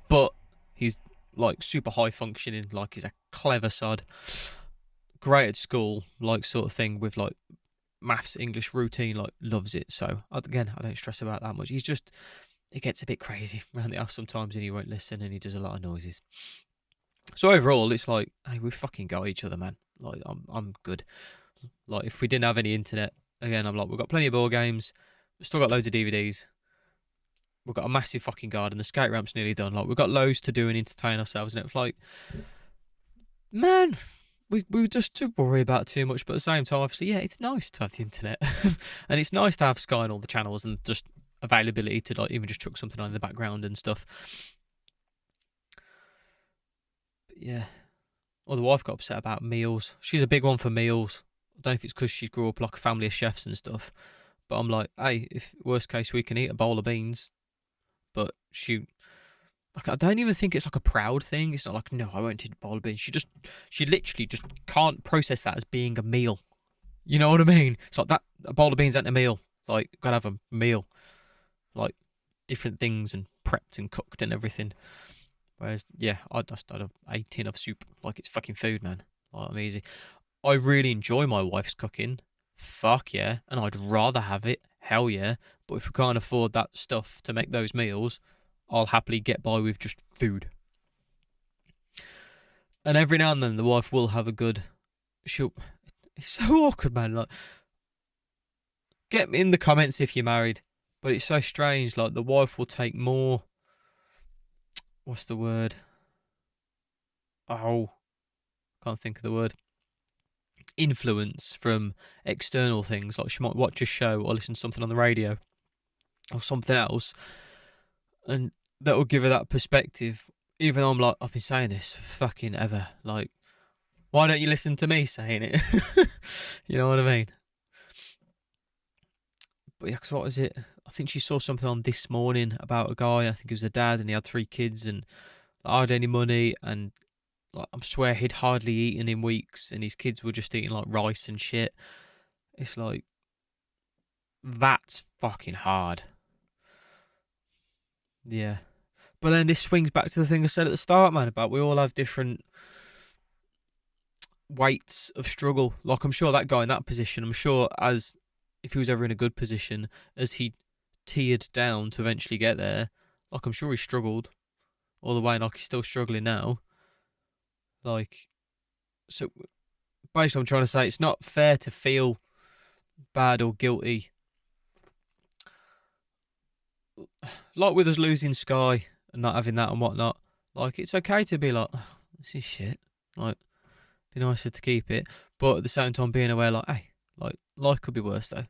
But he's like super high functioning, like he's a clever sod, great at school, like sort of thing with like maths, English routine, like loves it. So again, I don't stress about that much. He gets a bit crazy around the house sometimes, and he won't listen, and he does a lot of noises. So overall, it's like, hey, we fucking got each other, man. Like, I'm good. Like, if we didn't have any internet, again, I'm like, we've got plenty of board games, we've still got loads of DVDs, we've got a massive fucking garden, the skate ramp's nearly done. Like, we've got loads to do and entertain ourselves, and it's like, man, we just to worry about too much. But at the same time, obviously, yeah, it's nice to have the internet, and it's nice to have Sky and all the channels and just availability to like even just chuck something on in the background and stuff. But yeah. Well, the wife got upset about meals. She's a big one for meals. I don't know if it's because she grew up like a family of chefs and stuff. But I'm like, hey, if worst case we can eat a bowl of beans. But I don't even think it's like a proud thing. It's not like, no, I won't eat a bowl of beans. She literally just can't process that as being a meal. You know what I mean? It's like that, a bowl of beans ain't a meal. Like, gotta have a meal. Like, different things and prepped and cooked and everything. Whereas, yeah, I'd have a tin of soup like it's fucking food, man. Like, I'm easy. I really enjoy my wife's cooking. Fuck yeah. And I'd rather have it. Hell yeah. But if we can't afford that stuff to make those meals, I'll happily get by with just food. And every now and then the wife will have a good... It's so awkward, man. Like, get me in the comments if you're married. But it's so strange. Like, the wife will take more... What's the word? Oh, can't think of the word. Influence from external things. Like, she might watch a show or listen to something on the radio or something else, and that will give her that perspective. Even though I'm like, I've been saying this for fucking ever. Like, why don't you listen to me saying it? You know what I mean? But yeah, because what was it? I think she saw something on This Morning about a guy. I think he was a dad and he had 3 kids, and hardly any money, and like I swear he'd hardly eaten in weeks, and his kids were just eating like rice and shit. It's like, that's fucking hard. Yeah. But then this swings back to the thing I said at the start, man, about we all have different weights of struggle. Like, I'm sure that guy in that position, I'm sure as if he was ever in a good position, as he tiered down to eventually get there, like, I'm sure he struggled all the way, and like he's still struggling now. Like, so basically, I'm trying to say it's not fair to feel bad or guilty. Like with us losing Sky and not having that and whatnot, like, it's okay to be like, oh, this is shit. Like, be nicer to keep it, but at the same time being aware, like, hey, like, life could be worse though.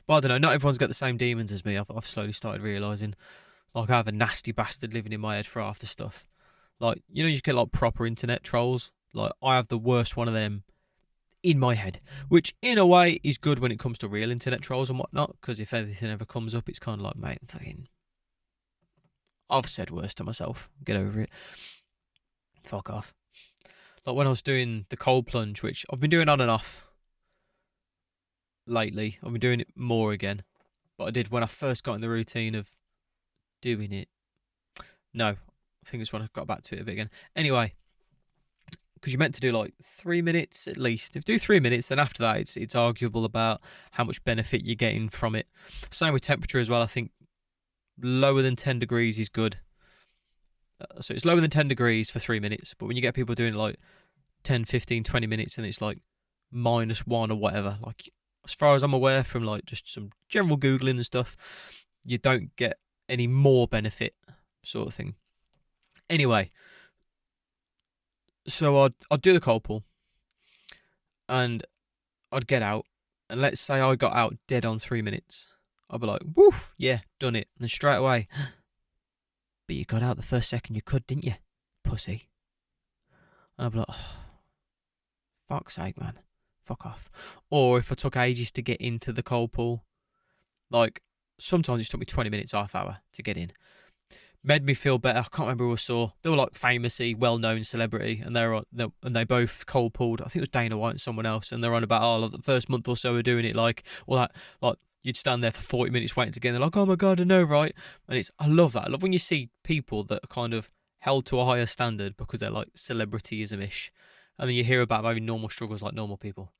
But I don't know. Not everyone's got the same demons as me. I've slowly started realizing, like, I have a nasty bastard living in my head for half the stuff. Like, you just get like proper internet trolls. Like, I have the worst one of them in my head, which in a way is good when it comes to real internet trolls and whatnot, because if anything ever comes up, it's kind of like, mate, fucking, I've said worse to myself. Get over it. Fuck off. Like when I was doing the cold plunge, which I've been doing on and off lately. I've been doing it more again. But I did when I first got in the routine of doing it. No, I think it's when I got back to it a bit again. Anyway, because you're meant to do like 3 minutes at least. If you do 3 minutes, then after that, it's arguable about how much benefit you're getting from it. Same with temperature as well. I think lower than 10 degrees is good. So it's lower than 10 degrees for 3 minutes. But when you get people doing like 10, 15, 20 minutes and it's like -1 or whatever, like as far as I'm aware from like just some general Googling and stuff, you don't get any more benefit sort of thing. Anyway, so I'd do the cold pull and I'd get out, and let's say I got out dead on 3 minutes. I'd be like, woof, yeah, done it. And then straight away, but you got out the first second you could, didn't you, pussy? And I'd be like, oh, fuck's sake, man. Fuck off. Or if I took ages to get into the cold pool, like sometimes it took me 20 minutes, half hour to get in. Made me feel better. I can't remember who I saw. They were like famously well-known celebrity, and they both cold pulled. I think it was Dana White and someone else, and they're on about like the first month or so of doing it, like all that, like you'd stand there for 40 minutes waiting to get in. They're like, oh my god, I know, right? And I love that. I love when you see people that are kind of held to a higher standard because they're like celebrityism-ish, and then you hear about maybe normal struggles like normal people.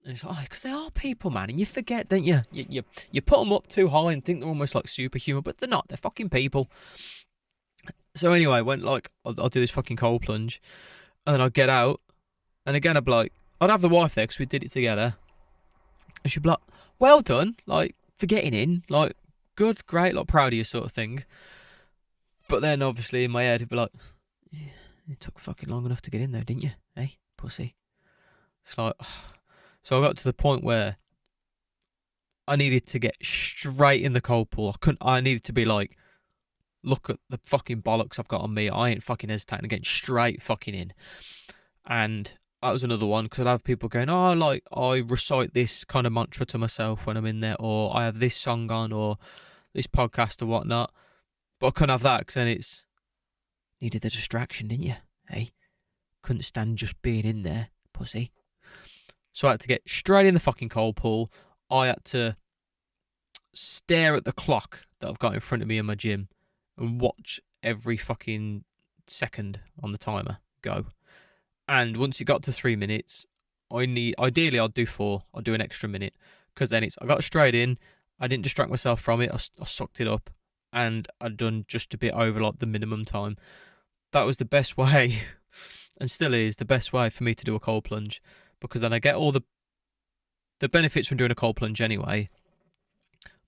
And it's like, oh, because they are people, man, and you forget, don't you? You put them up too high and think they're almost like superhuman, but they're not. They're fucking people. So anyway, when like I'll do this fucking cold plunge, and then I'd get out, and again I'd be like, I'd have the wife there because we did it together, and she'd be like, well done, like for getting in, like good, great, like proud of you sort of thing. But then obviously in my head it'd be like, yeah, it took fucking long enough to get in there, didn't you? Hey, pussy. It's like, so I got to the point where I needed to get straight in the cold pool. I needed to be like, look at the fucking bollocks I've got on me. I ain't fucking hesitating, getting straight fucking in. And that was another one, because I'd have people going, oh, like, I recite this kind of mantra to myself when I'm in there, or I have this song on, or this podcast or whatnot. But I couldn't have that, because then it's needed the distraction, didn't you? Hey, couldn't stand just being in there, pussy. So I had to get straight in the fucking cold pool. I had to stare at the clock that I've got in front of me in my gym and watch every fucking second on the timer go. And once it got to 3 minutes, ideally I'd do 4. I'd do an extra minute, because then I got straight in. I didn't distract myself from it. I sucked it up, and I'd done just a bit over like the minimum time. That was the best way, and still is the best way for me to do a cold plunge, because then I get all the benefits from doing a cold plunge anyway.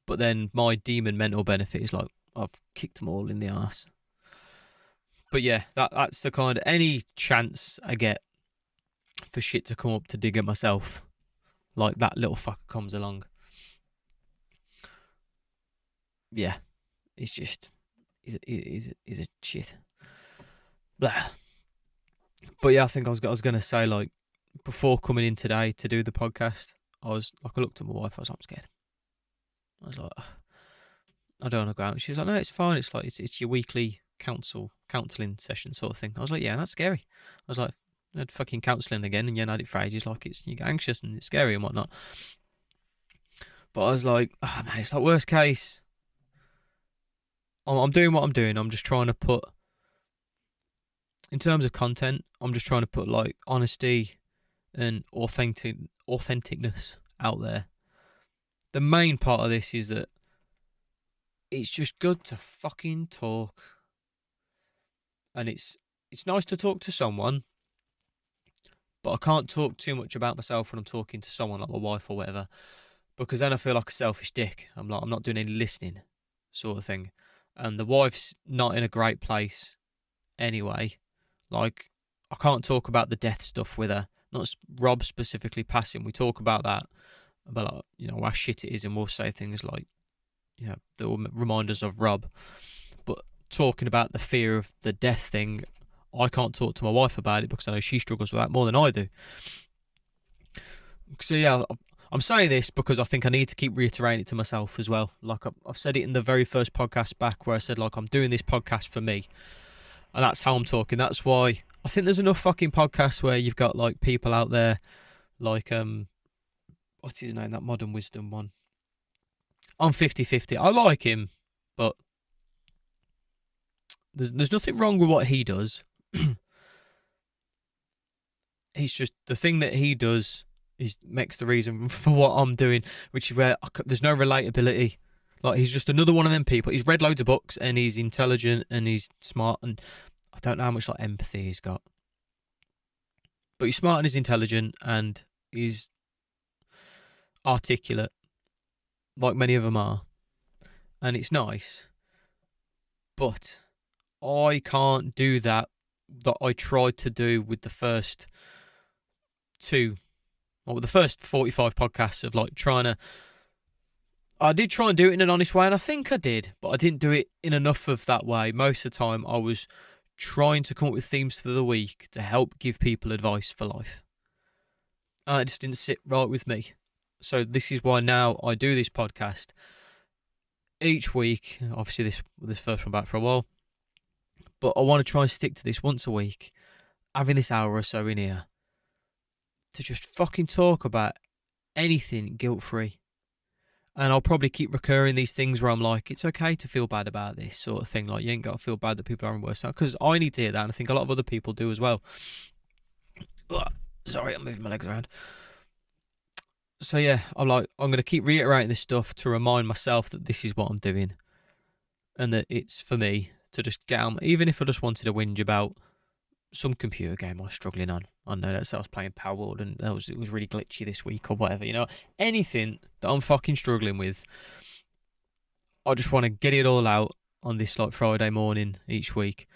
But then my demon mental benefit is like, I've kicked them all in the arse. But yeah, that's the kind of, any chance I get for shit to come up to dig at myself, like that little fucker comes along. Yeah, it's just, is a shit. Blah. But yeah, I think I was going to say, like, before coming in today to do the podcast, I looked at my wife, I was like, I'm scared. I was like, ugh, I don't want to go out. And she was like, no, it's fine. It's like, it's your weekly counselling session sort of thing. I was like, yeah, that's scary. I was like, I had fucking counselling again, and yeah, I had it for ages. Like, you get anxious and it's scary and whatnot. But I was like, oh man, it's like worst case. I'm doing what I'm doing. I'm just trying to put, in terms of content, I'm just trying to put like honesty and authenticness out there. The main part of this is that it's just good to fucking talk. And it's nice to talk to someone, but I can't talk too much about myself when I'm talking to someone like my wife or whatever, because then I feel like a selfish dick. I'm not doing any listening sort of thing. And the wife's not in a great place anyway. Like, I can't talk about the death stuff with her. Not Rob specifically passing. We talk about that, about like, you know, how shit it is, and we'll say things like, you know, that will remind us of Rob. But talking about the fear of the death thing, I can't talk to my wife about it because I know she struggles with that more than I do. So yeah, I'm saying this because I think I need to keep reiterating it to myself as well. Like, I've said it in the very first podcast back where I said, like, I'm doing this podcast for me. And that's how I'm talking. That's why I think there's enough fucking podcasts where you've got, like, people out there like, what's his name? That Modern Wisdom one. I'm 50-50. I like him, but there's nothing wrong with what he does. He's just, the thing that he does makes the reason for what I'm doing, which is where there's no relatability. Like, he's just another one of them people. He's read loads of books and he's intelligent and he's smart, and I don't know how much like empathy he's got. But he's smart and he's intelligent and he's articulate, like many of them are. And it's nice. But I can't do that I tried to do with the first with the first 45 podcasts of like trying to. I did try and do it in an honest way, and I think I did, but I didn't do it in enough of that way. Most of the time, I was trying to come up with themes for the week to help give people advice for life. And it just didn't sit right with me. So this is why now I do this podcast each week. Obviously, this first one back for a while, but I want to try and stick to this once a week, having this hour or so in here to just fucking talk about anything guilt-free. And I'll probably keep recurring these things where I'm like, it's okay to feel bad about this sort of thing. Like, you ain't got to feel bad that people are in worse out, because I need to hear that, and I think a lot of other people do as well. Ugh, sorry, I'm moving my legs around. So yeah, I'm going to keep reiterating this stuff to remind myself that this is what I'm doing, and that it's for me to just get out. Even if I just wanted to whinge about some computer game I was struggling on. I know that I was playing Power World and it was really glitchy this week or whatever, you know. Anything that I'm fucking struggling with, I just want to get it all out on this like Friday morning each week.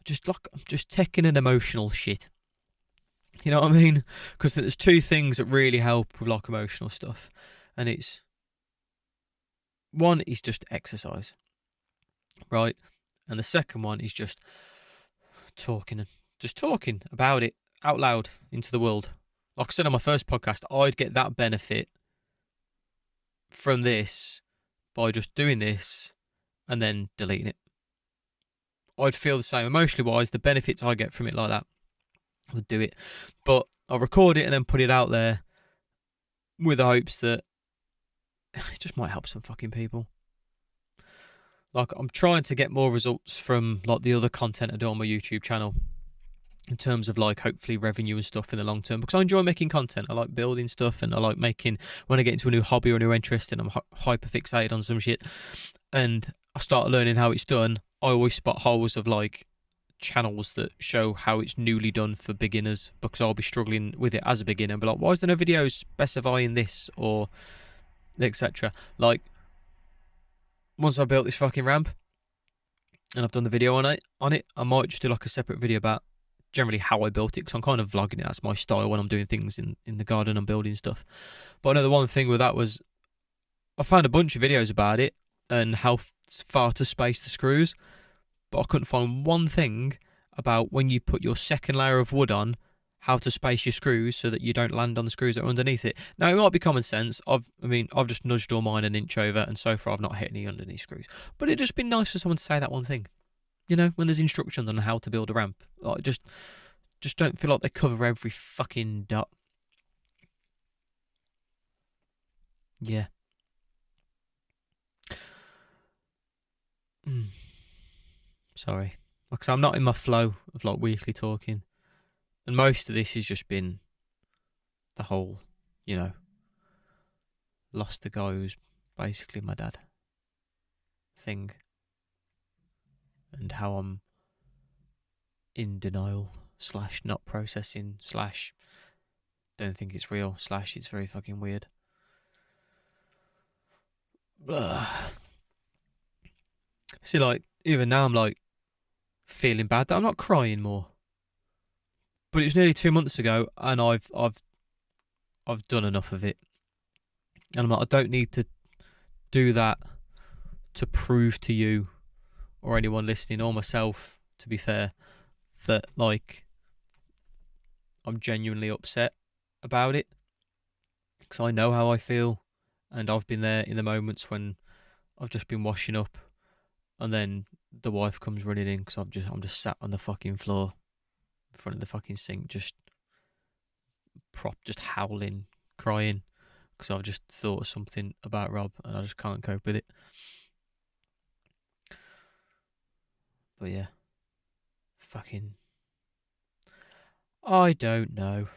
I'm just taking an emotional shit. You know what I mean? Because there's two things that really help with like emotional stuff, and it's one is just exercise, right? And the second one is just talking about it out loud into the world. Like I said on my first podcast, I'd get that benefit from this by just doing this and then deleting it. I'd feel the same emotionally wise. The benefits I get from it like that, I would do it. But I'll record it and then put it out there with the hopes that it just might help some fucking people. Like, I'm trying to get more results from like the other content I do on my YouTube channel, in terms of like hopefully revenue and stuff in the long term, because I enjoy making content. I like building stuff, and I like making, when I get into a new hobby or a new interest and I'm hyper fixated on some shit and I start learning how it's done, I always spot holes of like channels that show how it's newly done for beginners, because I'll be struggling with it as a beginner and be like, why is there no videos specifying this or etc. Like, once I've built this fucking ramp and I've done the video on it, I might just do like a separate video about generally how I built it, because I'm kind of vlogging it. That's my style when I'm doing things in the garden and building stuff. But I know the one thing with that was I found a bunch of videos about it and how far to space the screws, but I couldn't find one thing about when you put your second layer of wood on, how to space your screws so that you don't land on the screws that are underneath it. Now, it might be common sense. I've just nudged all mine an inch over, and so far I've not hit any underneath screws. But it'd just been nice for someone to say that one thing. You know, when there's instructions on how to build a ramp. Like, just don't feel like they cover every fucking dot. Yeah. Sorry. Because I'm not in my flow of like weekly talking. And most of this has just been the whole, you know, lost the guy who's basically my dad thing. And how I'm in denial / not processing / don't think it's real / it's very fucking weird. Ugh. See, like, even now I'm like feeling bad that I'm not crying more. But it was nearly 2 months ago, and I've done enough of it. And I'm like, I don't need to do that to prove to you or anyone listening or myself, to be fair, that like I'm genuinely upset about it, because I know how I feel, and I've been there in the moments when I've just been washing up, and then the wife comes running in because I'm just sat on the fucking floor in front of the fucking sink, just howling, crying, because I've just thought of something about Rob and I just can't cope with it. But yeah, fucking, I don't know.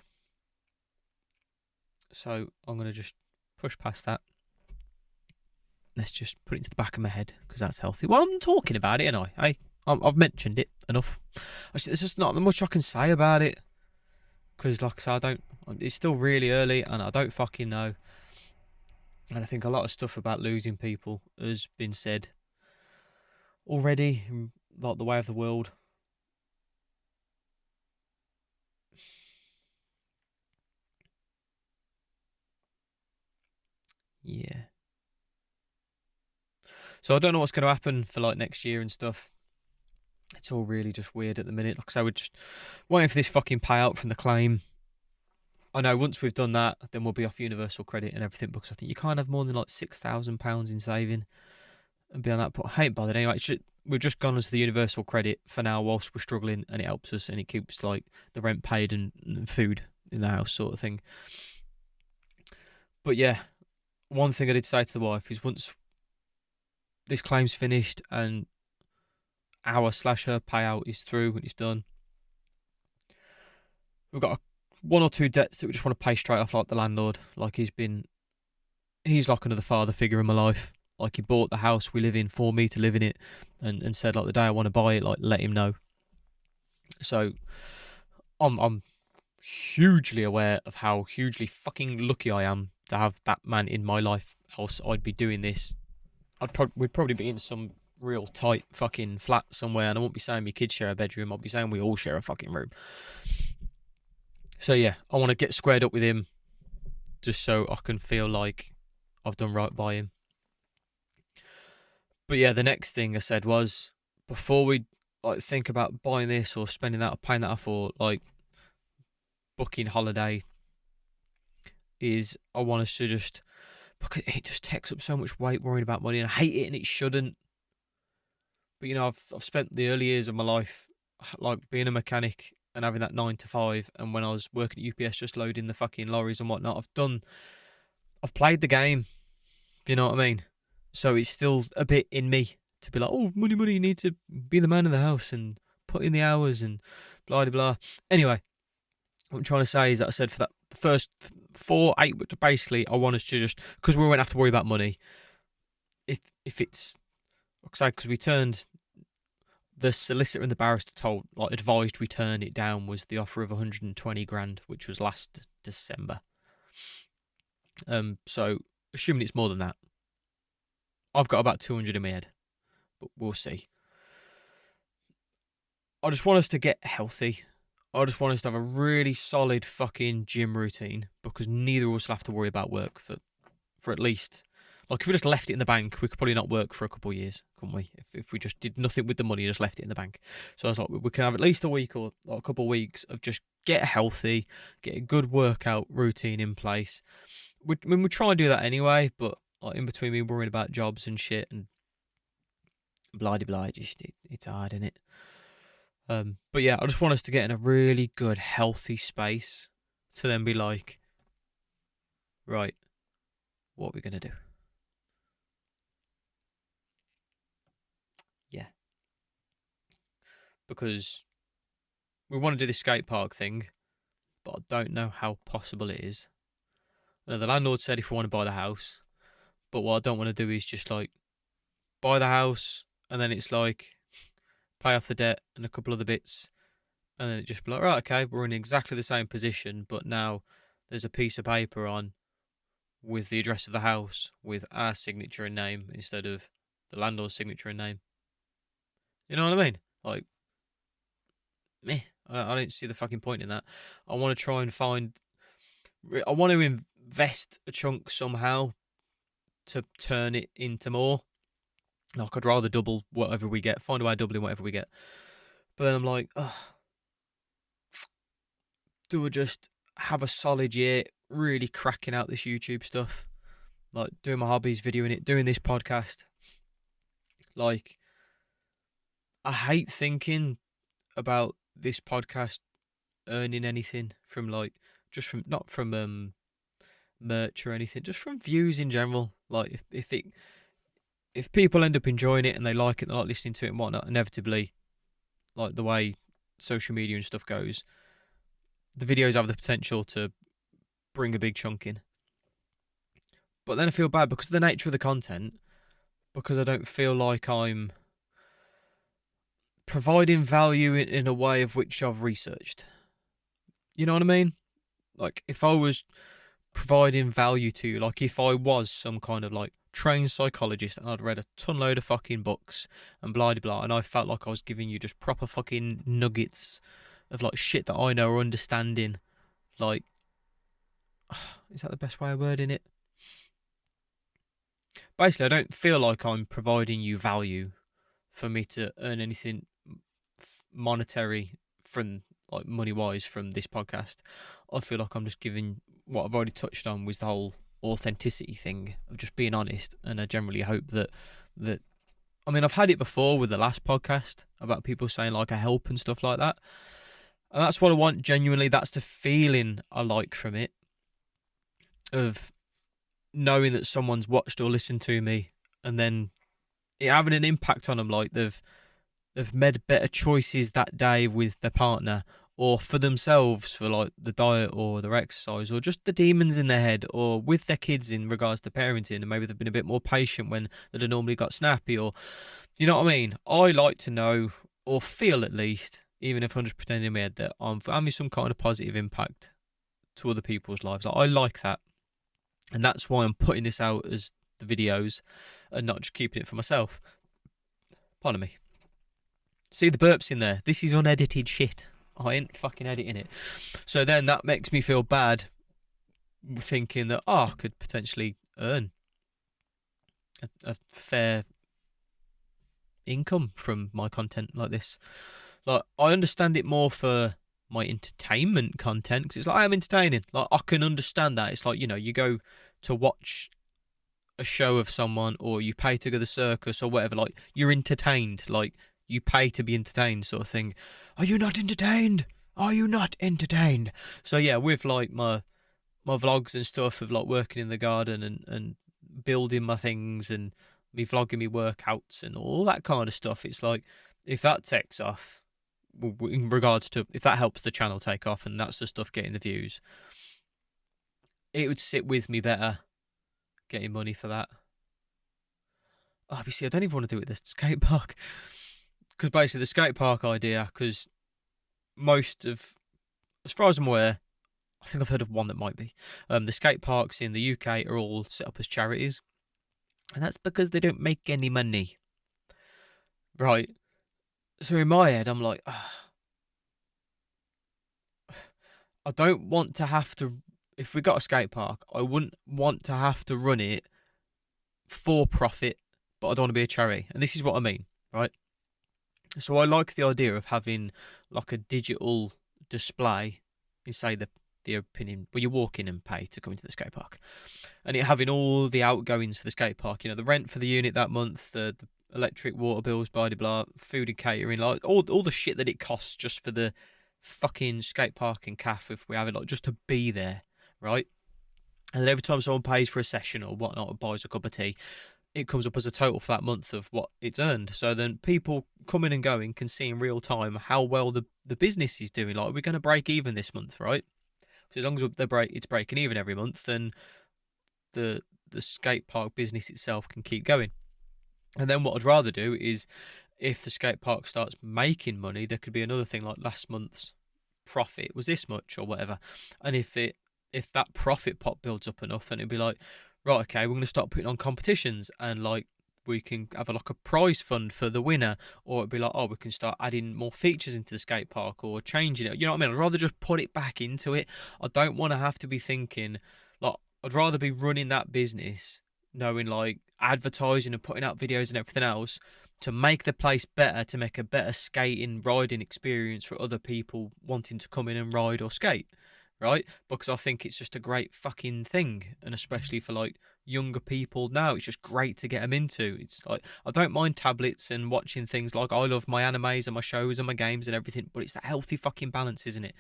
So I'm going to just push past that. Let's just put it into the back of my head, because that's healthy. Well, I'm talking about it, and I've mentioned it enough. Actually, there's just not much I can say about it, because like I said, it's still really early and I don't fucking know. And I think a lot of stuff about losing people has been said already, like the way of the world. Yeah. So I don't know what's going to happen for like next year and stuff. It's all really just weird at the minute. Like I say, we're just waiting for this fucking payout from the claim. I know once we've done that, then we'll be off universal credit and everything, because I think you can't have more than like £6,000 in saving and be on that. But I ain't bothered anyway. We've just gone into the universal credit for now whilst we're struggling, and it helps us, and it keeps like the rent paid and food in the house sort of thing. But yeah, one thing I did say to the wife is, once this claim's finished and our / her payout is through and it's done, we've got one or two debts that we just want to pay straight off, like the landlord. Like he's like another father figure in my life. Like he bought the house we live in for me to live in it, and said like the day I want to buy it, like let him know. So I'm hugely aware of how hugely fucking lucky I am to have that man in my life. Else I'd be doing this. We'd probably be in some real tight fucking flat somewhere, and I won't be saying my kids share a bedroom. I'll be saying we all share a fucking room. So yeah, I want to get squared up with him, just so I can feel like I've done right by him. But yeah, the next thing I said was, before we like think about buying this or spending that or paying that off or like booking holiday, is I want us to just, because it just takes up so much weight worrying about money, and I hate it, and it shouldn't. But you know, I've spent the early years of my life like being a mechanic and having that 9 to 5, and when I was working at UPS just loading the fucking lorries and whatnot, I've played the game. You know what I mean? So it's still a bit in me to be like, oh, money, you need to be the man of the house and put in the hours and blah, blah, blah. Anyway, what I'm trying to say is that I said for that first 4, 8, basically, I want us to just, because we won't have to worry about money. If it's, because we turned, the solicitor and the barrister advised we turn it down, was the offer of 120 grand, which was last December. So assuming it's more than that, I've got about 200 in my head, but we'll see. I just want us to get healthy. I just want us to have a really solid fucking gym routine, because neither of us will have to worry about work for at least, like, if we just left it in the bank, we could probably not work for a couple of years, couldn't we? If we just did nothing with the money and just left it in the bank. So I was like, we can have at least a week or a couple of weeks of just get healthy, get a good workout routine in place. We try and do that anyway, but like, in between me worrying about jobs and shit and blah, it's hard, isn't it? But yeah, I just want us to get in a really good, healthy space to then be like, right, what are we going to do? Yeah. Because we want to do this skate park thing, but I don't know how possible it is. Now, the landlord said if we want to buy the house, but what I don't want to do is just like buy the house and then it's like pay off the debt and a couple of the bits, and then it just be like, right, okay, we're in exactly the same position, but now there's a piece of paper on with the address of the house with our signature and name instead of the landlord's signature and name. You know what I mean? Like, meh. I don't see the fucking point in that. I want to try and I want to invest a chunk somehow to turn it into more. Like, I'd rather double whatever we get, find a way of doubling whatever we get. But then I'm like, do I just have a solid year really cracking out this YouTube stuff? Like, doing my hobbies, videoing it, doing this podcast. Like, I hate thinking about this podcast earning anything from, like, just from, not from merch or anything, just from views in general. Like, if people end up enjoying it and they like it, they like listening to it and whatnot, inevitably, like the way social media and stuff goes, the videos have the potential to bring a big chunk in. But then I feel bad because of the nature of the content, because I don't feel like I'm providing value in a way of which I've researched. You know what I mean? Like, if I was providing value to you, like if I was some kind of like trained psychologist and I'd read a ton load of fucking books and blah blah, and I felt like I was giving you just proper fucking nuggets of like shit that I know or understanding, like, is that the best way of wording it? Basically, I don't feel like I'm providing you value for me to earn anything monetary from, like, money wise from this podcast. I feel like I'm just giving what I've already touched on, was the whole authenticity thing of just being honest. And I generally hope that I mean, I've had it before with the last podcast about people saying like I help and stuff like that. And that's what I want genuinely. That's the feeling I like from it, of knowing that someone's watched or listened to me and then it having an impact on them. Like they've made better choices that day with their partner or for themselves, for like the diet or their exercise or just the demons in their head, or with their kids in regards to parenting, and maybe they've been a bit more patient when they'd have normally got snappy, or, you know what I mean? I like to know, or feel at least, even if I'm just pretending in my head, that I'm having some kind of positive impact to other people's lives. I like that. And that's why I'm putting this out as the videos and not just keeping it for myself. Pardon me. See the burps in there? This is unedited shit. I ain't fucking editing it. So then that makes me feel bad, thinking that, I could potentially earn a fair income from my content like this. Like, I understand it more for my entertainment content, because it's like, I am entertaining. Like, I can understand that. It's like, you know, you go to watch a show of someone, or you pay to go to the circus or whatever, like, you're entertained. Like, you pay to be entertained, sort of thing. Are you not entertained? Are you not entertained? So yeah, with like my vlogs and stuff of like working in the garden and building my things, and me vlogging me workouts and all that kind of stuff, it's like, if that takes off, in regards to, if that helps the channel take off and that's the stuff getting the views, it would sit with me better getting money for that. Obviously, I don't even want to do it at the skate park, because basically the skate park idea, because most of, as far as I'm aware, I think I've heard of one that might be, the skate parks in the UK are all set up as charities, and that's because they don't make any money, right? So in my head, I'm like, I don't want to have to, if we got a skate park, I wouldn't want to have to run it for profit, but I don't want to be a charity. And this is what I mean, right? So I like the idea of having like a digital display inside the opening, where you walk in and pay to come into the skate park, and it having all the outgoings for the skate park. You know, the rent for the unit that month, the electric, water bills, blah blah blah, food and catering, like all the shit that it costs just for the fucking skate park and cafe if we have it, like just to be there, right? And then every time someone pays for a session or whatnot or buys a cup of tea, it comes up as a total for that month of what it's earned. So then people coming and going can see in real time how well the business is doing. Like, we're going to break even this month, right? So as long as it's breaking even every month, then the skate park business itself can keep going. And then what I'd rather do is, if the skate park starts making money, there could be another thing like last month's profit was this much or whatever. And if that profit pot builds up enough, then it'd be like, right, okay, we're going to start putting on competitions, and like we can have like a prize fund for the winner, or it'd be like, oh, we can start adding more features into the skate park or changing it. You know what I mean? I'd rather just put it back into it. I don't want to have to be thinking, like, I'd rather be running that business knowing like advertising and putting out videos and everything else to make the place better, to make a better skating, riding experience for other people wanting to come in and ride or skate, right? Because I think it's just a great fucking thing, and especially for like younger people now, it's just great to get them into. It's like, I don't mind tablets and watching things, like I love my animes and my shows and my games and everything, but it's that healthy fucking balance, isn't it?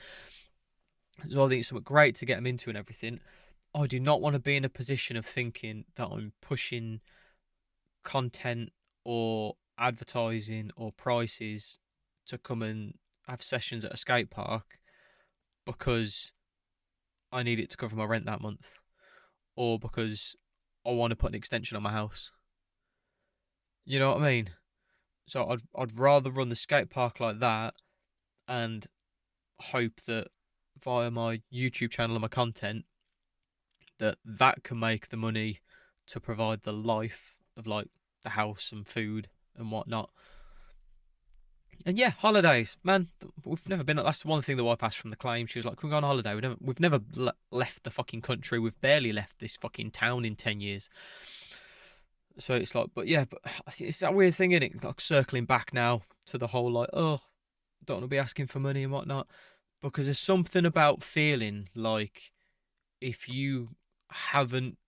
So I think it's something great to get them into and everything. I do not want to be in a position of thinking that I'm pushing content or advertising or prices to come and have sessions at a skate park because I need it to cover my rent that month, or because I want to put an extension on my house. You know what I mean? So I'd rather run the skate park like that and hope that via my YouTube channel and my content that can make the money to provide the life of like the house and food and whatnot. And yeah, holidays, man. We've never been. That's one thing the wife asked from the claim. She was like, "Can we go on holiday?" We've never left the fucking country. We've barely left this fucking town in 10 years. So it's like, but yeah, but it's that weird thing, isn't it? Like circling back now to the whole like, oh, don't want to be asking for money and whatnot, because there's something about feeling like if you haven't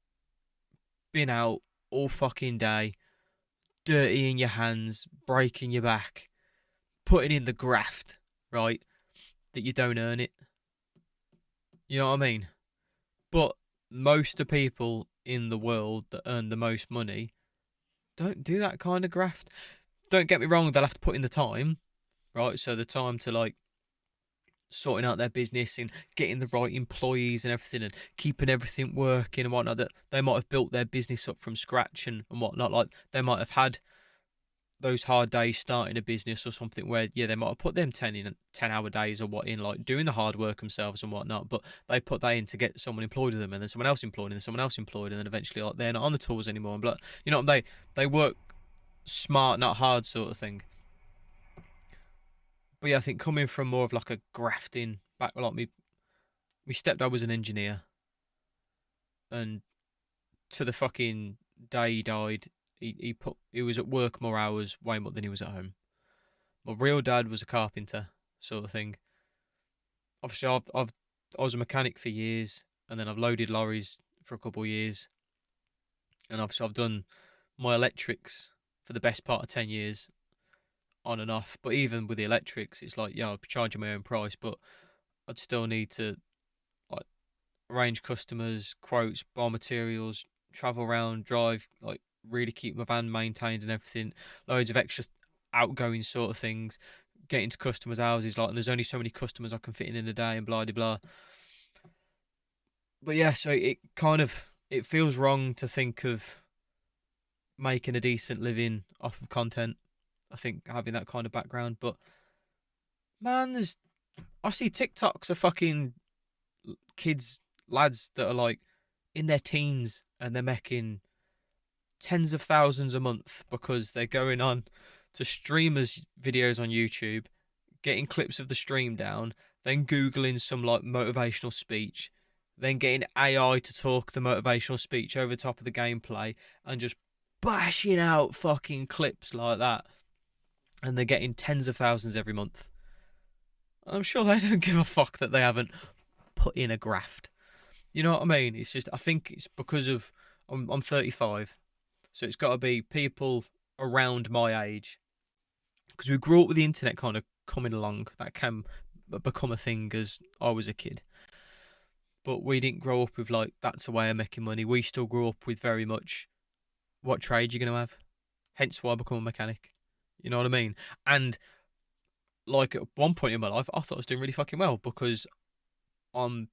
been out all fucking day, dirtying your hands, breaking your back, putting in the graft, right, that you don't earn it. You know what I mean? But most of the people in the world that earn the most money don't do that kind of graft. Don't get me wrong, they'll have to put in the time, right? So the time to like sorting out their business and getting the right employees and everything and keeping everything working and whatnot, that they might have built their business up from scratch and whatnot. Like they might have had those hard days starting a business or something where, yeah, they might have put them 10-hour days or what in, like doing the hard work themselves and whatnot, but they put that in to get someone employed with them, and then someone else employed, and then someone else employed, and then eventually like they're not on the tools anymore. And but you know, they work smart, not hard, sort of thing. But yeah, I think coming from more of like a grafting back, like me, my stepdad was an engineer, and to the fucking day he died, he was at work more hours, way more than he was at home. My real dad was a carpenter, sort of thing. Obviously, I was a mechanic for years, and then I've loaded lorries for a couple of years, and obviously I've done my electrics for the best part of 10 years, on and off. But even with the electrics, it's like, yeah, I'm charging my own price, but I'd still need to like arrange customers, quotes, buy materials, travel around, drive, like really keep my van maintained and everything. Loads of extra outgoing sort of things, getting to customers' houses, like, and there's only so many customers I can fit in a day, and blah blah blah. But yeah, so it feels wrong to think of making a decent living off of content. I think having that kind of background, but man, I see TikToks of fucking kids, lads that are like in their teens and they're making tens of thousands a month because they're going on to streamers' videos on YouTube, getting clips of the stream down, then Googling some like motivational speech, then getting AI to talk the motivational speech over top of the gameplay and just bashing out fucking clips like that. And they're getting tens of thousands every month. I'm sure they don't give a fuck that they haven't put in a graft. You know what I mean? It's just, I think it's because of I'm 35, so it's got to be people around my age, because we grew up with the internet kind of coming along. That can become a thing as I was a kid. But we didn't grow up with like that's a way of making money. We still grew up with very much what trade you're gonna have. Hence why I become a mechanic. You know what I mean? And like at one point in my life, I thought I was doing really fucking well because I'm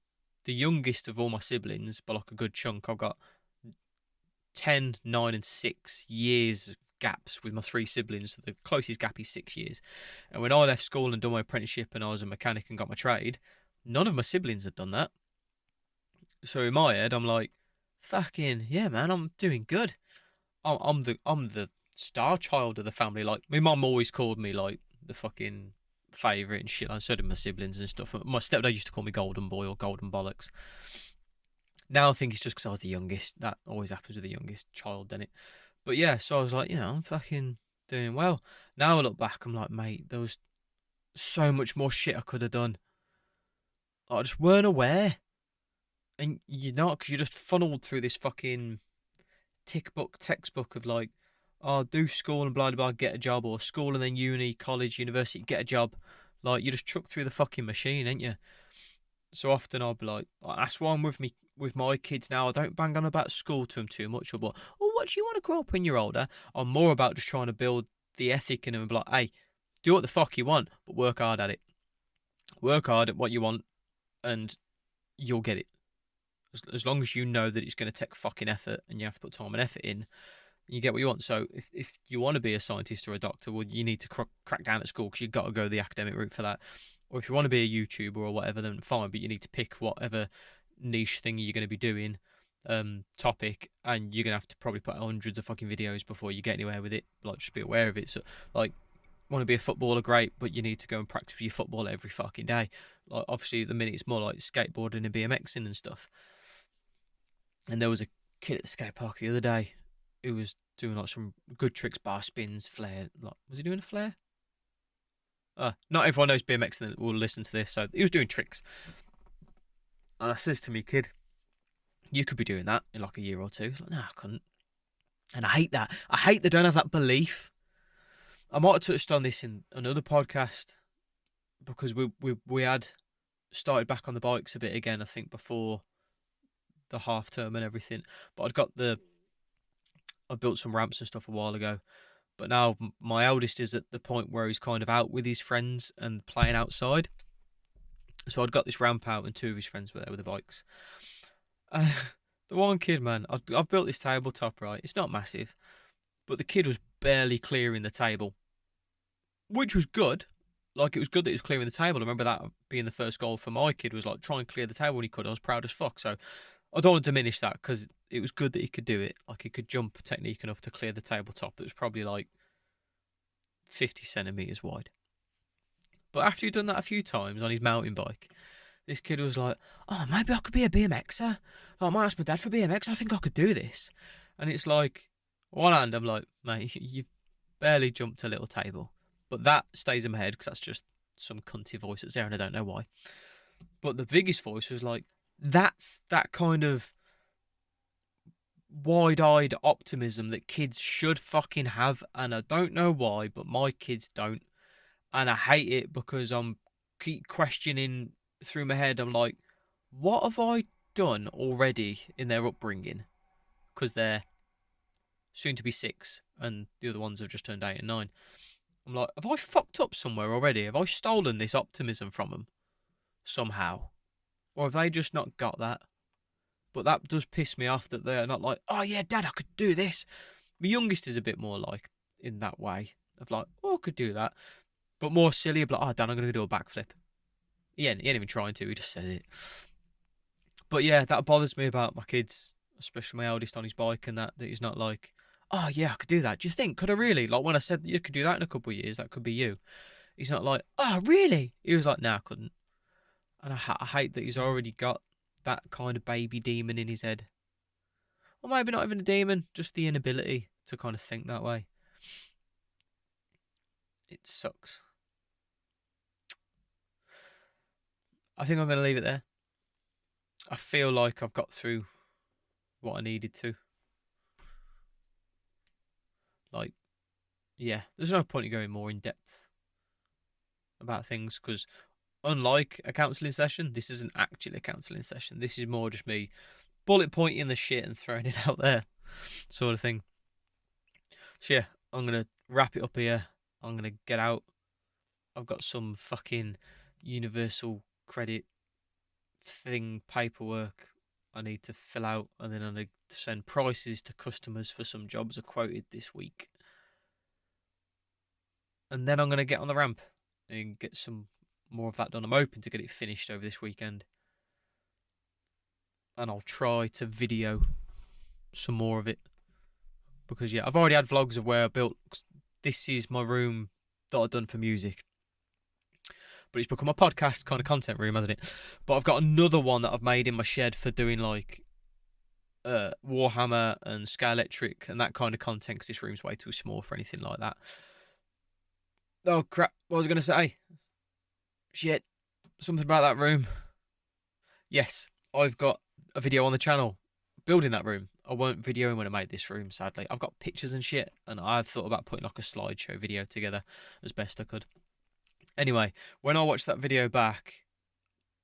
the youngest of all my siblings, but like a good chunk. I've got 10, 9, and 6 years gaps with my three siblings. So the closest gap is 6 years. And when I left school and done my apprenticeship and I was a mechanic and got my trade, none of my siblings had done that. So in my head, I'm like, fucking yeah, man, I'm doing good. I'm the star child of the family. Like my mum always called me like the fucking favourite and shit. Like so did my siblings and stuff. My stepdad used to call me Golden Boy or Golden Bollocks. Now I think it's just because I was the youngest. That always happens with the youngest child, doesn't it? But yeah, so I was like, I'm fucking doing well. Now I look back, I'm like, mate, there was so much more shit I could have done. I just weren't aware. And you're not, because you're just funneled through this fucking textbook of like, oh, do school and blah, blah, blah, get a job, or school and then uni, college, university, get a job. Like, you just chuck through the fucking machine, ain't you? So often I'll be like, that's why I'm with my kids now. I don't bang on about school to them too much, or what do you want to grow up when you're older? I'm more about just trying to build the ethic in them and be like, hey, do what the fuck you want, but work hard at it. Work hard at what you want, and you'll get it. As long as you know that it's going to take fucking effort and you have to put time and effort in, you get what you want. So if you want to be a scientist or a doctor, well, you need to crack down at school because you've got to go the academic route for that. Or if you want to be a YouTuber or whatever, then fine, but you need to pick whatever niche thing you're going to be doing, topic, and you're going to have to probably put hundreds of fucking videos before you get anywhere with it. Like, just be aware of it. So, like, want to be a footballer, great, but you need to go and practice your football every fucking day. Like, obviously, at the minute, it's more like skateboarding and BMXing and stuff. And there was a kid at the skate park the other day who was doing like some good tricks, bar spins, flare. Like, was he doing a flare? Not everyone knows BMX that will listen to this, so he was doing tricks. And I says to me, kid, you could be doing that in like a year or two. He's like, no, I couldn't. And I hate that. I hate they don't have that belief. I might have touched on this in another podcast because we had started back on the bikes a bit again, I think, before the half term and everything. But I built some ramps and stuff a while ago. But now my eldest is at the point where he's kind of out with his friends and playing outside. So I'd got this ramp out and two of his friends were there with the bikes. The one kid, man, I've built this tabletop, right? It's not massive, but the kid was barely clearing the table, which was good. Like, it was good that he was clearing the table. I remember that being the first goal for my kid was like, try and clear the table when he could. I was proud as fuck. So I don't want to diminish that because it was good that he could do it. Like, he could jump technique enough to clear the tabletop. It was probably like 50 centimetres wide. But after he'd done that a few times on his mountain bike, this kid was like, oh, maybe I could be a BMXer. Like, I might ask my dad for BMX. I think I could do this. And it's like, on one hand, I'm like, mate, you've barely jumped a little table. But that stays in my head because that's just some cunty voice that's there and I don't know why. But the biggest voice was like, that's that kind of wide-eyed optimism that kids should fucking have. And I don't know why, but my kids don't. And I hate it because I'm keep questioning through my head. I'm like, what have I done already in their upbringing? Because they're soon to be 6 and the other ones have just turned 8 and 9. I'm like, have I fucked up somewhere already? Have I stolen this optimism from them somehow? Or have they just not got that? But that does piss me off that they're not like, oh yeah, Dad, I could do this. My youngest is a bit more like in that way of like, oh, I could do that. But more silly, like, oh, Dad, I'm going to do a backflip. He ain't even trying to, he just says it. But yeah, that bothers me about my kids, especially my eldest on his bike and that he's not like, oh yeah, I could do that. Do you think, could I really? Like when I said that you could do that in a couple of years, that could be you. He's not like, oh really? He was like, nah, I couldn't. And I hate that he's already got that kind of baby demon in his head. Or maybe not even a demon, just the inability to kind of think that way. It sucks. I think I'm going to leave it there. I feel like I've got through what I needed to. Like, yeah, there's no point in going more in depth about things because unlike a counselling session, this isn't actually a counselling session. This is more just me bullet pointing the shit and throwing it out there, sort of thing. So yeah, I'm gonna wrap it up here. I'm gonna get out. I've got some fucking universal credit thing paperwork I need to fill out, and then I need to send prices to customers for some jobs I quoted this week. And then I'm gonna get on the ramp and get some more of that done. I'm hoping to get it finished over this weekend. And I'll try to video some more of it. Because, yeah, I've already had vlogs of where I built. This is my room that I've done for music. But it's become a podcast kind of content room, hasn't it? But I've got another one that I've made in my shed for doing, like, Warhammer and Scale Electric and that kind of content. Because this room's way too small for anything like that. Oh, crap. What was I going to say? Shit. Something about that room. Yes, I've got a video on the channel building that room. I won't videoing when I made this room, sadly. I've got pictures and shit, and I've thought about putting like a slideshow video together as best I could. Anyway, when I watch that video back,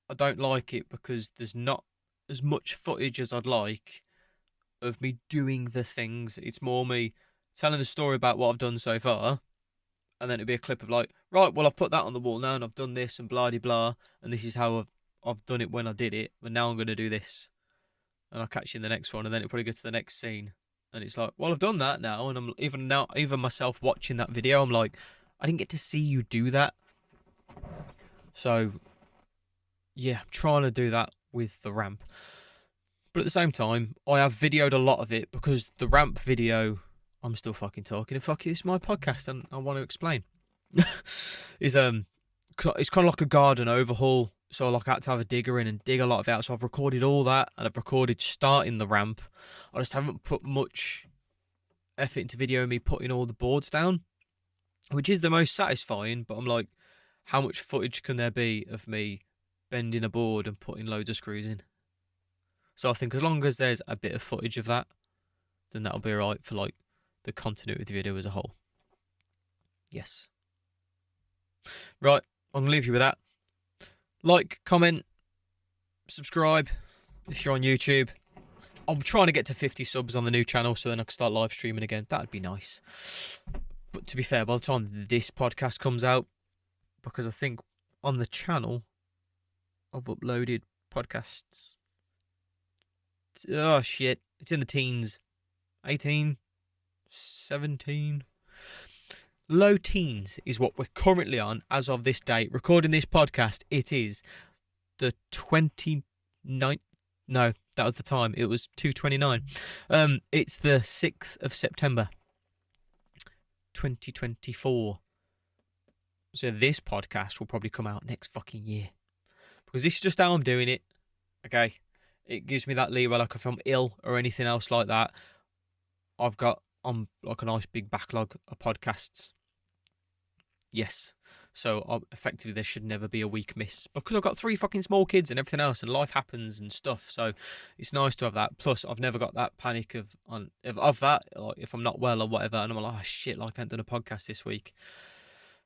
I don't like it because there's not as much footage as I'd like of me doing the things. It's more me telling the story about what I've done so far, and then it'd be a clip of like, right, well, I've put that on the wall now, and I've done this, and blah de blah, and this is how I've done it when I did it, but now I'm going to do this. And I'll catch you in the next one, and then it'll probably go to the next scene. And it's like, well, I've done that now, and I'm even myself watching that video, I'm like, I didn't get to see you do that. So, yeah, I'm trying to do that with the ramp. But at the same time, I have videoed a lot of it because the ramp video, I'm still fucking talking, and fuck it, it's my podcast, and I want to explain. It's kind of like a garden overhaul. So like I had to have a digger in and dig a lot of it out. So I've recorded all that, and I've recorded starting the ramp. I just haven't put much effort into videoing me putting all the boards down, which is the most satisfying. But I'm like, how much footage can there be of me bending a board and putting loads of screws in? So I think as long as there's a bit of footage of that, then that'll be alright for like the continuity of the video as a whole. Yes. Right, I'm gonna leave you with that. Like, comment, subscribe if you're on YouTube. I'm trying to get to 50 subs on the new channel so then I can start live streaming again. That'd be nice. But to be fair, by the time this podcast comes out, because I think on the channel I've uploaded podcasts. Oh, shit. It's in the teens. 18, 17. Low teens is what we're currently on as of this date. Recording this podcast, it is the 29th. No, that was the time. It was 2:29. It's the 6th of September, 2024. So this podcast will probably come out next fucking year. Because this is just how I'm doing it. Okay? It gives me that leeway, like if I'm ill or anything else like that. I've got like a nice big backlog of podcasts. Yes. So effectively there should never be a week miss. Because I've got 3 fucking small kids and everything else, and life happens and stuff. So it's nice to have that. Plus I've never got that panic of that, like if I'm not well or whatever, and I'm like, oh shit, like I haven't done a podcast this week.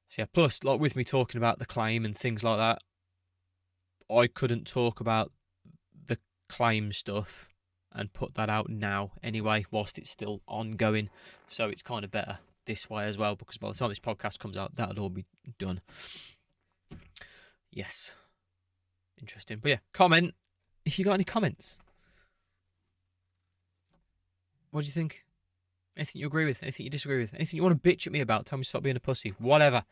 So yeah, plus like with me talking about the claim and things like that, I couldn't talk about the claim stuff and put that out now anyway, whilst it's still ongoing. So it's kind of better this way as well, because by the time this podcast comes out, that'll all be done. Yes. Interesting. But yeah, comment if you got any comments. What do you think? Anything you agree with? Anything you disagree with? Anything you want to bitch at me about? Tell me to stop being a pussy. Whatever.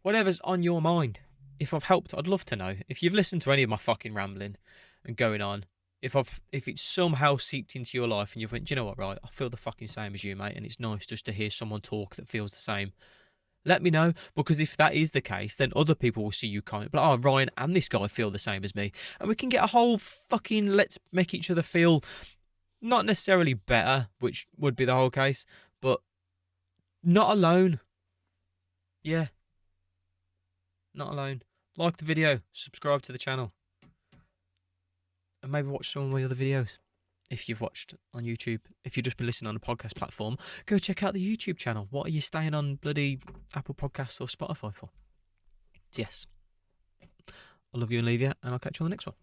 Whatever's on your mind. If I've helped, I'd love to know. If you've listened to any of my fucking rambling and going on, if it's somehow seeped into your life and you've went, do you know what, right? I feel the fucking same as you, mate, and it's nice just to hear someone talk that feels the same. Let me know, because if that is the case, then other people will see you comment, but oh, Ryan and this guy feel the same as me, and we can get a whole fucking let's make each other feel not necessarily better, which would be the whole case, but not alone. Yeah. Not alone. Like the video, subscribe to the channel, and maybe watch some of my other videos. if you've watched on YouTube. If you've just been listening on a podcast platform, go check out the YouTube channel. What are you staying on bloody Apple Podcasts or Spotify for? Yes. I love you and leave you, and I'll catch you on the next one.